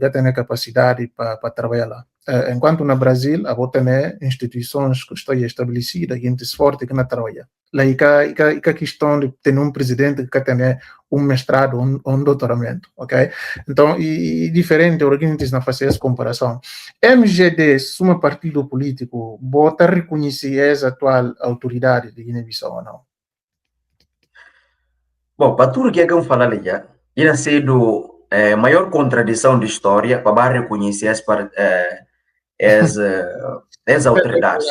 tem capacidade para trabalhar lá. Enquanto no Brasil, a tem instituições que estão estabelecidas, gente forte que não trabalha. Lá é a questão de ter um presidente que tem um mestrado, um doutoramento, ok? Então, é diferente, os gente não fazem essa comparação. MGD, se um partido político, bota reconhecer essa atual autoridade de Guiné-Bissau ou não? Bom, para tudo que é que eu falar ali, ia ser maior contradição de história para reconhecer as autoridades.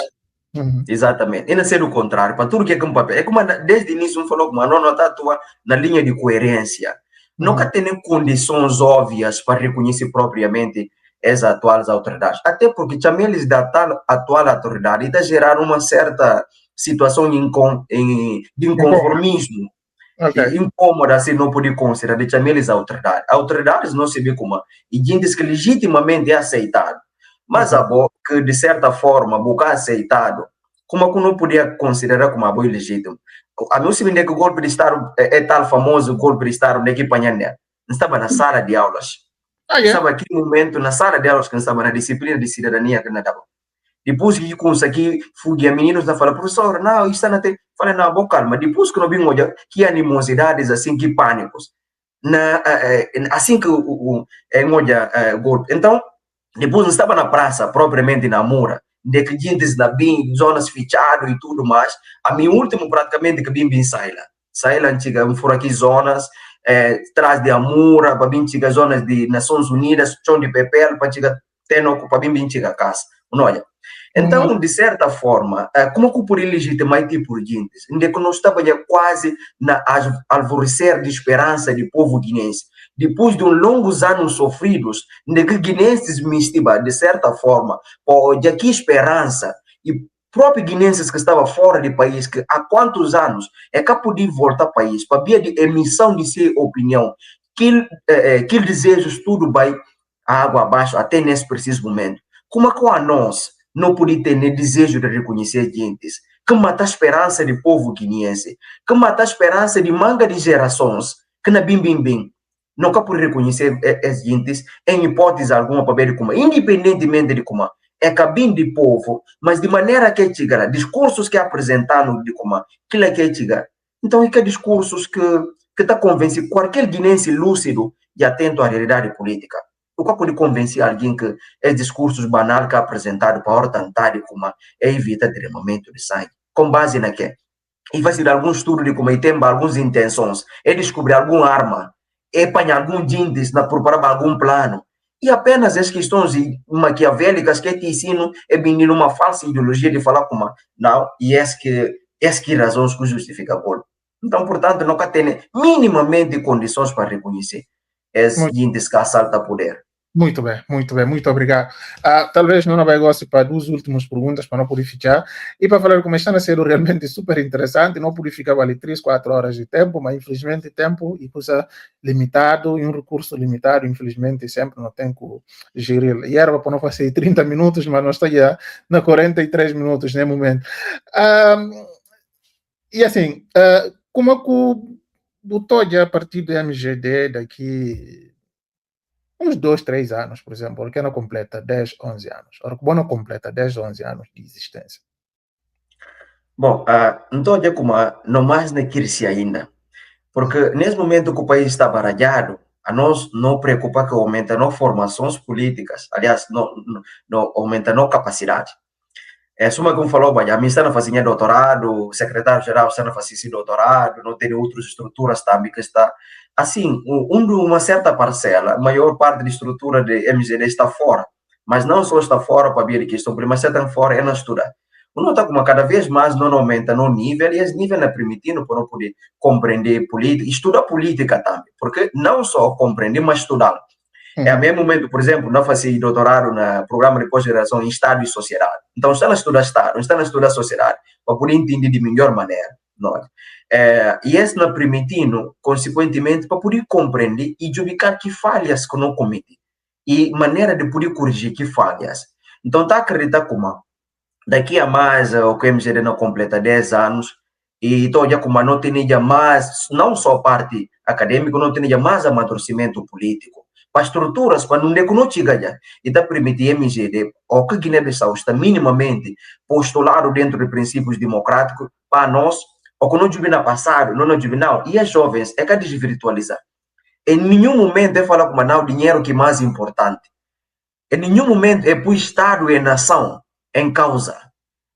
Uhum. Exatamente. E não ser o contrário, para tudo que é que um papel. É como desde o início falou que não está atua na linha de coerência. Nunca tem condições óbvias para reconhecer propriamente as atuais autoridades. Até porque também eles da atual autoridade está gerando uma certa situação de inconformismo. Okay. Incômoda se não poder considerar de chamar eles autoridades. Autoridades não se vê como e gente que legitimamente é aceitado. Mas a boa que de certa forma boca aceitado, como que não podia considerar como a boa ilegítimo. A meu se que o golpe de Estado é tal famoso golpe de Estado de que panhane. Estava na sala de aulas. Estava aqui no momento na sala de aulas que estava na disciplina de cidadania que não estava. Depois que consegui fugir, meninos na fala, professor, não, isso não tem. Falei, não, bom, calma. Depois que não vi que animosidades assim, que pânicos. Assim que o golpe. Então, depois estava na praça, propriamente na Moura, de que gente na bem, zonas fechadas e tudo mais. A minha última, praticamente, que bem Saila. Saila, antiga, por aqui zonas, atrás de Amura, para bem chegar zonas de Nações Unidas, chão de Pepel, para chegar Tenoco, para bem chegar casa. Olha. Então, de certa forma, como que por ilegitimar tipo de gente? Onde que nós estávamos quase na alvorecer de esperança do povo guinense. Depois de longos anos sofridos, onde que guinenses me de certa forma, de aqui esperança, e próprios guinenses que estavam fora do país, que há quantos anos é que podia voltar ao país, para via de emissão de sua opinião, que desejos tudo vai água abaixo até nesse preciso momento. Como é que a nós não podia ter desejo de reconhecer gentes, que mata a esperança do povo guineense, que mata a esperança de manga de gerações, que na bim, nunca pode reconhecer as gentes em hipótese alguma para ver como, independentemente de como, é cabine de povo, mas de maneira que chega, discursos que apresentaram de como, aquilo que chega. Então, é que discursos que está convencido qualquer guinense lúcido e atento à realidade política. O que pode convencer alguém que é discursos banal que é apresentado para tentar como é evitar derramamento de sangue? Com base na quê? E fazer algum estudo de como tem algumas intenções, é descobrir alguma arma, é apanhar algum índice para preparar algum plano. E apenas as questões maquiavélicas que te ensinam é bem uma falsa ideologia de falar como não, e que razões que justificam a golpe. Então, portanto, nunca tem minimamente condições para reconhecer esse índice que assalta poder. Muito bem, muito obrigado. Talvez não vai gostar para duas últimas perguntas para não purificar e para falar como está a ser realmente super interessante, não purificava ali 3, 4 horas de tempo, mas infelizmente tempo e coisa limitado e um recurso limitado, infelizmente sempre não tem que gerir. E era para não fazer 30 minutos, mas nós estamos já na 43 minutos no momento. E assim, como é que botou já a partir do MGD daqui uns 2, 3 anos, por exemplo, porque não completa 10, 11 anos. Ora, como não completa 10, 11 anos de existência? Bom, então é como não mais na crise ainda, porque nesse momento que o país está baralhado, a nós não preocupa que aumenta não formações políticas, aliás, não aumenta não capacidade. É suma como falou, a mim está na fazendo doutorado, o secretário-geral está na fazendo doutorado, não tem outras estruturas também que está assim, uma certa parcela, a maior parte da estrutura de MGD está fora, mas não só está fora para ver que estão, mas está fora é na estudar. Não está como cada vez mais não aumenta no nível e esse nível é permitindo para não poder compreender política, estudar política também, porque não só compreender, mas estudar. É ao mesmo momento, por exemplo, não fazia doutorado no programa de pós-graduação em Estado e Sociedade. Então, está a estudar Estado, está a estudar Sociedade, para poder entender de melhor maneira. Não é? E isso não permitindo, consequentemente, para poder compreender e justificar que falhas que não comete. E maneira de poder corrigir que falhas. Então, está a acreditar como daqui a mais, o KMGD não completa 10 anos, e então já como não tem já mais, não só parte acadêmica, não tem já mais amadurecimento político. Para estruturas, para não chega já, e está permitir MGD, ou que Guiné-Bissau está minimamente postulado dentro de princípios democráticos, para nós, ou que não juvenil passado, não juvenil, e as jovens, é que desvirtualizar. Em nenhum momento é falar como não o dinheiro que é mais importante. Em nenhum momento é para o Estado e a nação em causa.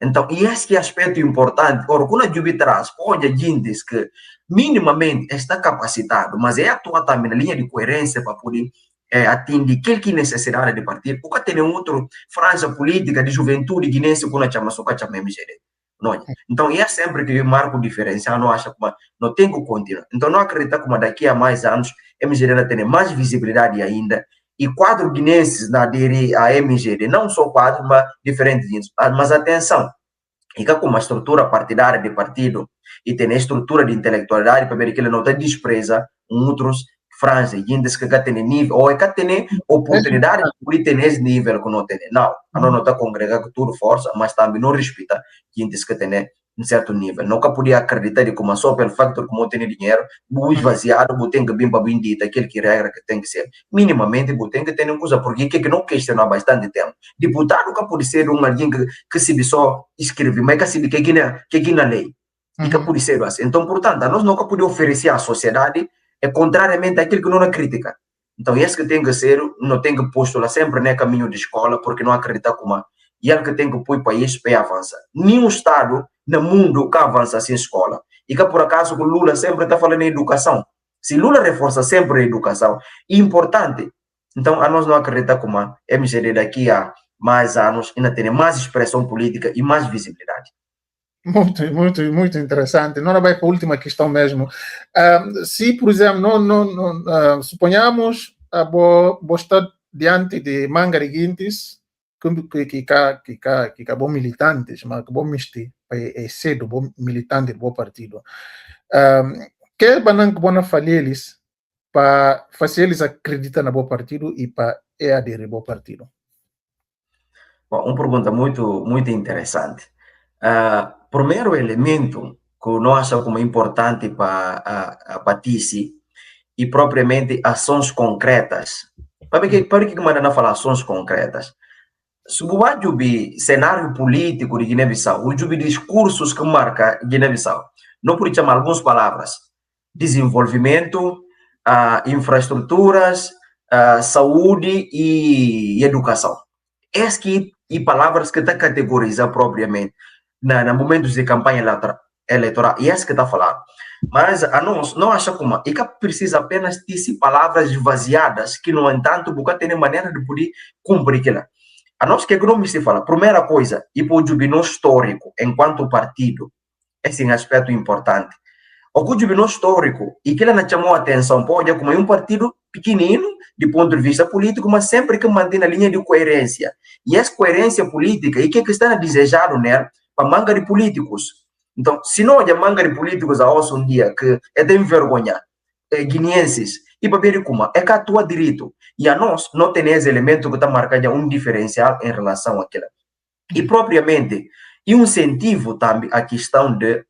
Então, e esse é aspecto importante. Ora, quando a Jubi traz, pode gente que minimamente está capacitado, mas é atuar também na linha de coerência para poder atender aquele necessidade de partir, porque tem outra franja política de juventude guinense que não chama só que chama MGD. Não é? Então, é sempre que eu marco diferencial, não acha como não tem que continuar. Então, não acredita como daqui a mais anos, MGD vai ter mais visibilidade ainda, e quadros guinenses na aderir à MGD, não só quadros, mas diferentes. Mas atenção, e que com uma estrutura partidária de partido e tem a estrutura de intelectualidade para ver que ele não está despreza outros franjas, índices que tem nível, ou é que tem oportunidade de ter esse nível que não tem. Não, não está congregando tudo força, mas também não respeita índices que tem um certo nível. Nunca podia acreditar de como só pelo facto de como tem dinheiro, o esvaziado, o tem que vir para bem dito, aquele que regra que tem que ser. Minimamente, o tem que ter uma coisa, porque que não questiona há bastante tempo. Deputado nunca pode ser um alguém que se só escreve, mas que se que é na lei. E que pode ser assim. Então, portanto, nós nunca podemos oferecer à sociedade contrariamente àquilo que não é crítica. Então, esse que tem que ser, não tem que postular sempre no caminho de escola, porque não acredita como e ele que tem que pôr o país para avançar. Nenhum Estado no mundo que avança sem escola. E que por acaso o Lula sempre está falando em educação. Se Lula reforça sempre a educação, é importante. Então, a nós não acreditamos como a MGD daqui a mais anos ainda tem mais expressão política e mais visibilidade. Muito interessante. Não vai para a última questão mesmo. Se, por exemplo, suponhamos que vou estar diante de Mangari Guintes, que acabou militantes, mas acabou misti, é cedo, bom militante do bom partido. Que bananco bona falheles para fazer eles acreditar no bom partido e para aderir ao bom partido? Bom, uma pergunta muito interessante. Primeiro elemento que eu acho como importante para a Patice e propriamente ações concretas. Para que manda não falar ações concretas? Se o cenário político de Guiné-Bissau, o discursos que marca Guiné-Bissau, não pode chamar algumas palavras: desenvolvimento, infraestruturas, saúde e educação. Essas e palavras que está categorizar propriamente na momentos de campanha eleitoral, e essa que está falando. Mas a nós não acha como e que precisa apenas de palavras esvaziadas que, no entanto, nunca tem maneira de poder cumprir aquilo. A nós que não se fala, primeira coisa, e para o jubileu histórico, enquanto partido, esse é um aspecto importante. O jubileu histórico, e que ele não chamou a atenção, pode como um partido pequenino, de ponto de vista político, mas sempre que mantém a linha de coerência. E essa coerência política, e que está desejado, né, para manga de políticos. Então, se não há manga de políticos a um dia que é de envergonhar, guineenses, e para ver como é que atua direito. E a nós não tem esse elemento que está marcando um diferencial em relação àquilo. E propriamente, e um incentivo também a questão de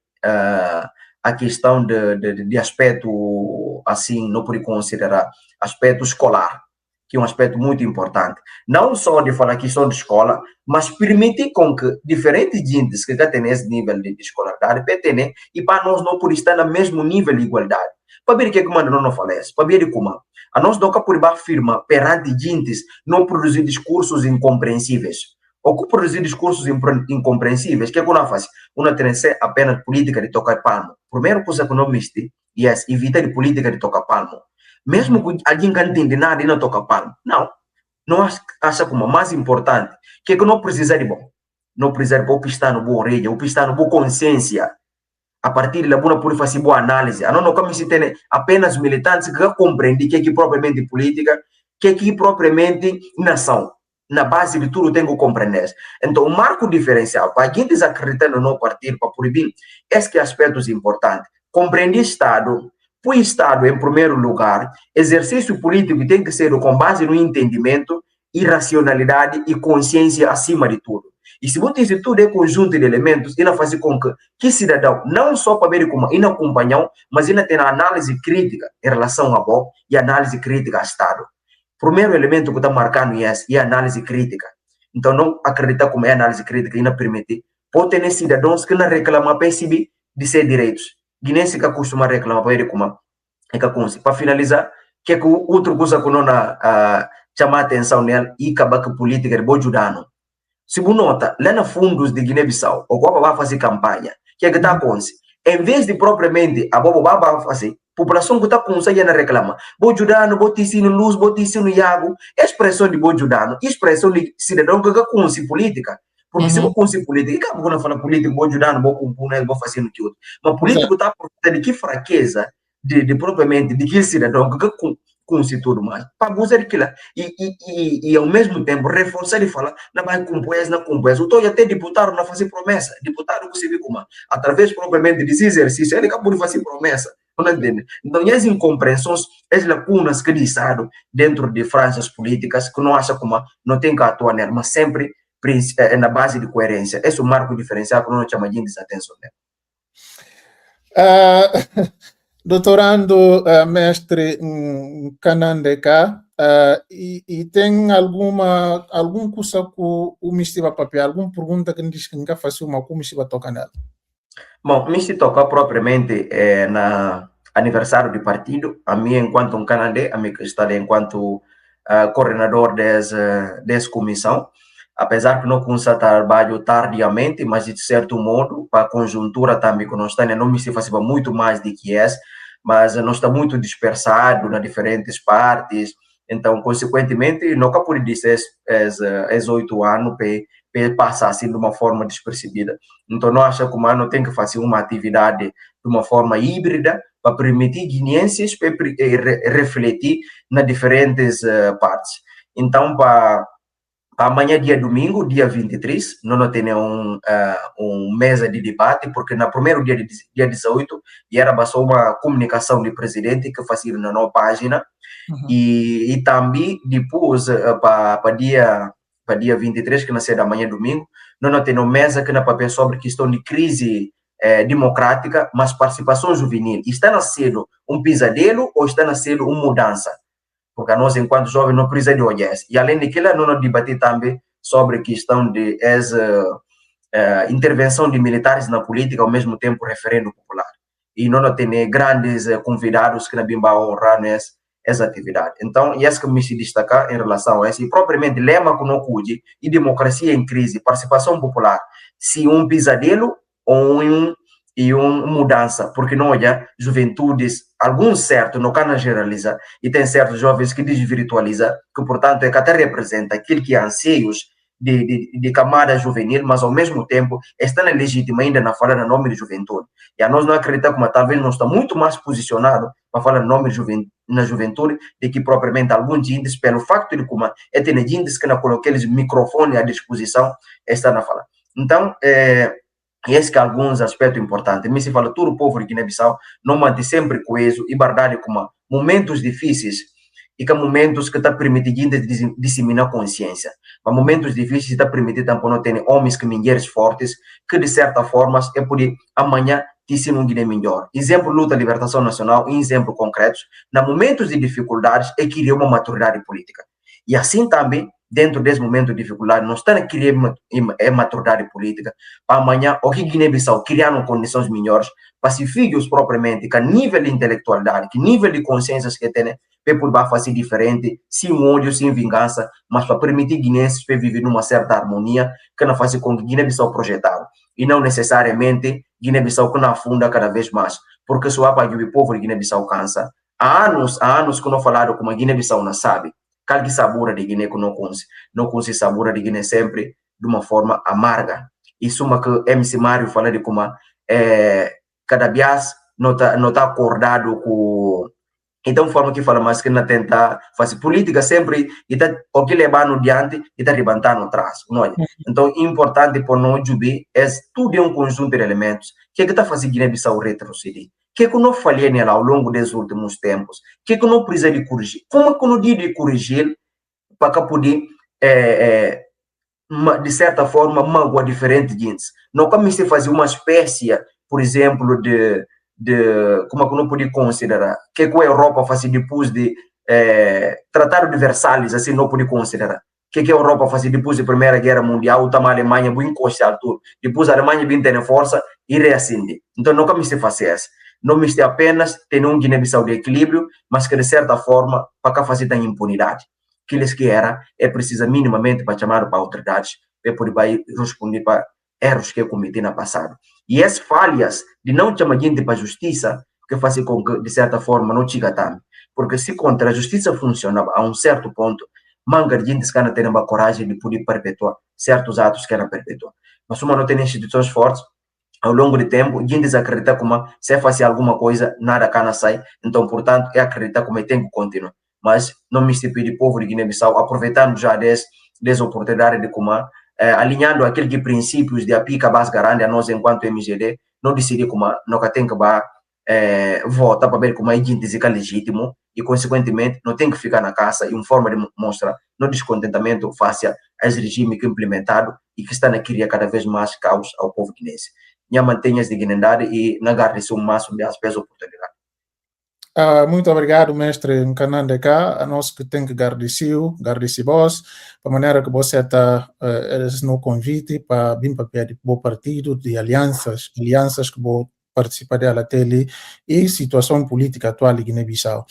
aspecto, assim, não pode considerar aspecto escolar, que é um aspecto muito importante. Não só de falar questão de escola, mas permitir com que diferentes gentes que já têm esse nível de escolaridade, pertenem, e para nós não por estar no mesmo nível de igualdade. Para ver o que manda não falece, para ver como a nós nunca por afirma perante gentes não produzir discursos incompreensíveis. Ou que produzir discursos incompreensíveis, que é quando faz uma trance apenas política de tocar palmo. Primeiro coisa que não miste, yes, evita de política de tocar palmo. Mesmo que alguém que não entende nada e não toca palmo. Não acha como mais importante, que não precisa de bom. Não precisa de bom pistar no boa orelha, ou pistar no boa consciência. A partir da boa por fazer boa análise. A não como se tem apenas militantes que compreendem que é propriamente política que aqui propriamente nação. Na base de tudo tem que compreender. Então, o marco diferencial, para quem desacreditando no partido, para proibir, esses que aspectos importantes. Compreender Estado, para o Estado, em primeiro lugar, exercício político tem que ser com base no entendimento, e racionalidade e consciência acima de tudo. E se você tem tudo é conjunto de elementos, ele faz com que cidadão, não só para ver como ele acompanhar, mas ele tem a análise crítica em relação a bom e análise crítica ao Estado. O primeiro elemento que está marcando é a análise crítica. Então, não acreditar como é a análise crítica e não permitir. Pode ter cidadãos que não reclamam de seus direitos. Guinense que costuma reclamar para ele como é que para finalizar, que é que outra coisa que não chamar a atenção nela e acabar com a política de Bojudano. Se você nota, lá nos fundos de Guiné-Bissau, o Bobo vai fazer campanha, que é que está acontecendo? Em vez de propriamente a Bobo vai fazer, a população que está conseguindo reclamar, Bojudano, Boticino Luz, Boticino Iago, expressão de Bojudano, expressão de cidadão que consegue política. Porque se você consegue política, e acaba quando fala política, Bojudano, vou fazer no que outro. Mas político está por de que fraqueza, de propriamente, de que cidadão que consegue tudo mais. Para usar aquilo e ao mesmo tempo reforçar e falar, não vai compor, não compor. Eu estou até deputado não fazer promessa. Deputado você vê como, através propriamente desse exercício, ele acabou de fazer promessa. Não entende? Então, as incompreensões, as lacunas que disseram dentro de franjas políticas, que não acha como não tem que atuar nela, mas sempre na base de coerência. Esse é o marco diferencial que não chama de desatenção. Doutorando mestre Kanandeka, e tem algum curso que o Mistiba papel, alguma pergunta que diz que nunca faz uma que o Mistiba toca nela? Bom, me se toca propriamente na aniversário do partido, a mim enquanto um canadê, a mim que está enquanto coordenador dessa comissão, apesar que não consigo trabalho tardiamente, mas de certo modo, para a conjuntura também que nós estamos, não me se faz muito mais do que esse, mas nós estamos muito dispersados nas diferentes partes, então, consequentemente, nunca pude dizer esses 8 anos para passar assim de uma forma despercebida. Então, não acho que o humano tem que fazer uma atividade de uma forma híbrida para permitir guineenses para refletir nas diferentes partes. Então, para amanhã, dia domingo, dia 23, não tem mesa de debate, porque no primeiro dia 18, era só uma comunicação do presidente que fazia na nossa página, e também depois, para dia 23, que nasceu da manhã domingo, não tem uma mesa que na papel sobre questão de crise democrática, mas participação juvenil. Está nascendo um pesadelo ou está nascendo uma mudança? Porque nós, enquanto jovens, não precisamos de olhar. E além daquilo, nós debater também sobre a questão de intervenção de militares na política, ao mesmo tempo referendo popular. E nós temos grandes convidados que não vão honrar essa atividade. Então, isso que me se destacar em relação a isso, e propriamente lema que não cuide, e democracia em crise, participação popular, se um pesadelo ou uma mudança, porque não olha juventudes, alguns certos, não quero generalizar, e tem certos jovens que desvirtualizam, que portanto é que até representa aquilo que é anseios de camada juvenil, mas ao mesmo tempo está legítima ainda na fala no nome de juventude. E a nós não acreditamos como talvez não está muito mais posicionado para falar no nome na juventude do que propriamente alguns índices, pelo facto de como é ter índices que não coloquei eles microfone à disposição, está na fala. Então, esse que é alguns aspectos importantes. Me se fala todo o povo de Guiné-Bissau não mantém sempre coeso e verdade como momentos difíceis e que momentos que está permitindo disseminar consciência. Mas momentos difíceis está permitindo também não ter homens que mulheres fortes que de certa forma é por amanhã te um Guiné melhor. Exemplo luta libertação nacional e exemplo concretos. Na momentos de dificuldades é criar uma maturidade política. E assim também dentro desse momento de dificuldade, nós estamos a criar maturidade política para amanhã, o que Guiné-Bissau criar condições melhores para se filhos propriamente, que nível de intelectualidade, que nível de consciências que tem, para poder fazer diferente, sem ódio, sem vingança, mas para permitir guineenses para viver numa certa harmonia, que não faz com que Guiné-Bissau projetado, e não necessariamente Guiné-Bissau que não afunda cada vez mais, porque só para o povo de Guiné-Bissau cansa. Há anos que não falaram como a Guiné-Bissau não sabe, que sabura de Guiné que não conhece sabura de Guiné sempre de uma forma amarga. Isso é que MC Mário fala de como cada vez não tá acordado com Então, forma que fala mais que na tentar fazer política sempre, e tá o que levar no diante e tá levantando atrás, não é? Então, importante para nós jubi é tudo um conjunto de elementos que está fazendo Guiné-Bissau retroceder. Que não falhei nela ao longo dos últimos tempos? Que não precisa de corrigir? Como que não diz de corrigir para poder de certa forma, mágoa diferente de antes. Não como se fazer uma espécie, por exemplo, como é que não podia considerar, que a Europa faz depois de Tratado de Versalhes, assim, não podia considerar. Que a Europa faz depois da Primeira Guerra Mundial, a Alemanha bem encosta altura. Depois a Alemanha vem ter força e reacende. Então, não como se faz isso. Não me apenas ter um Guiné-Bissau de equilíbrio, mas que de certa forma, para fazer da impunidade. Que eles querem é precisa minimamente para chamar para autoridades para poder responder para erros que eu cometi no passado. E as falhas de não chamar gente para a justiça que fazem com que, de certa forma, não chega também. Porque se contra a justiça funciona a um certo ponto, manga de gente que não tem a coragem de poder perpetuar certos atos que não perpetuam. Mas uma não tem instituições fortes, ao longo do tempo, gente acredita como se fazer alguma coisa, nada cana sai, então, portanto, é acreditar como tem que continuar. Mas não me se pede povo de Guiné-Bissau, aproveitando já dessa oportunidade de como alinhando aqueles princípios de aplica base garante a nós enquanto MGD, não decidir como nunca tem que votar para ver como é gente fica legítimo e, consequentemente, não tem que ficar na casa e uma forma de mostrar no descontentamento face a esse regime que é implementado e que está a criar cada vez mais caos ao povo guinense. Minha mantenha a dignidade e na garde-se o máximo de as oportunidades. Muito obrigado, mestre Nkanande cá. A nós que tem que agradecer vós, para a maneira que você está no convite para vir para o partido de alianças que vou participar dela até ali e situação política atual de Guiné-Bissau.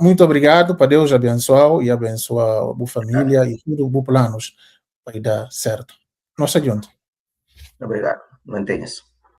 Muito obrigado, para Deus abençoar e abençoar a boa família e tudo os planos para dar certo. Nossa junta. Obrigado. Mantenha-se.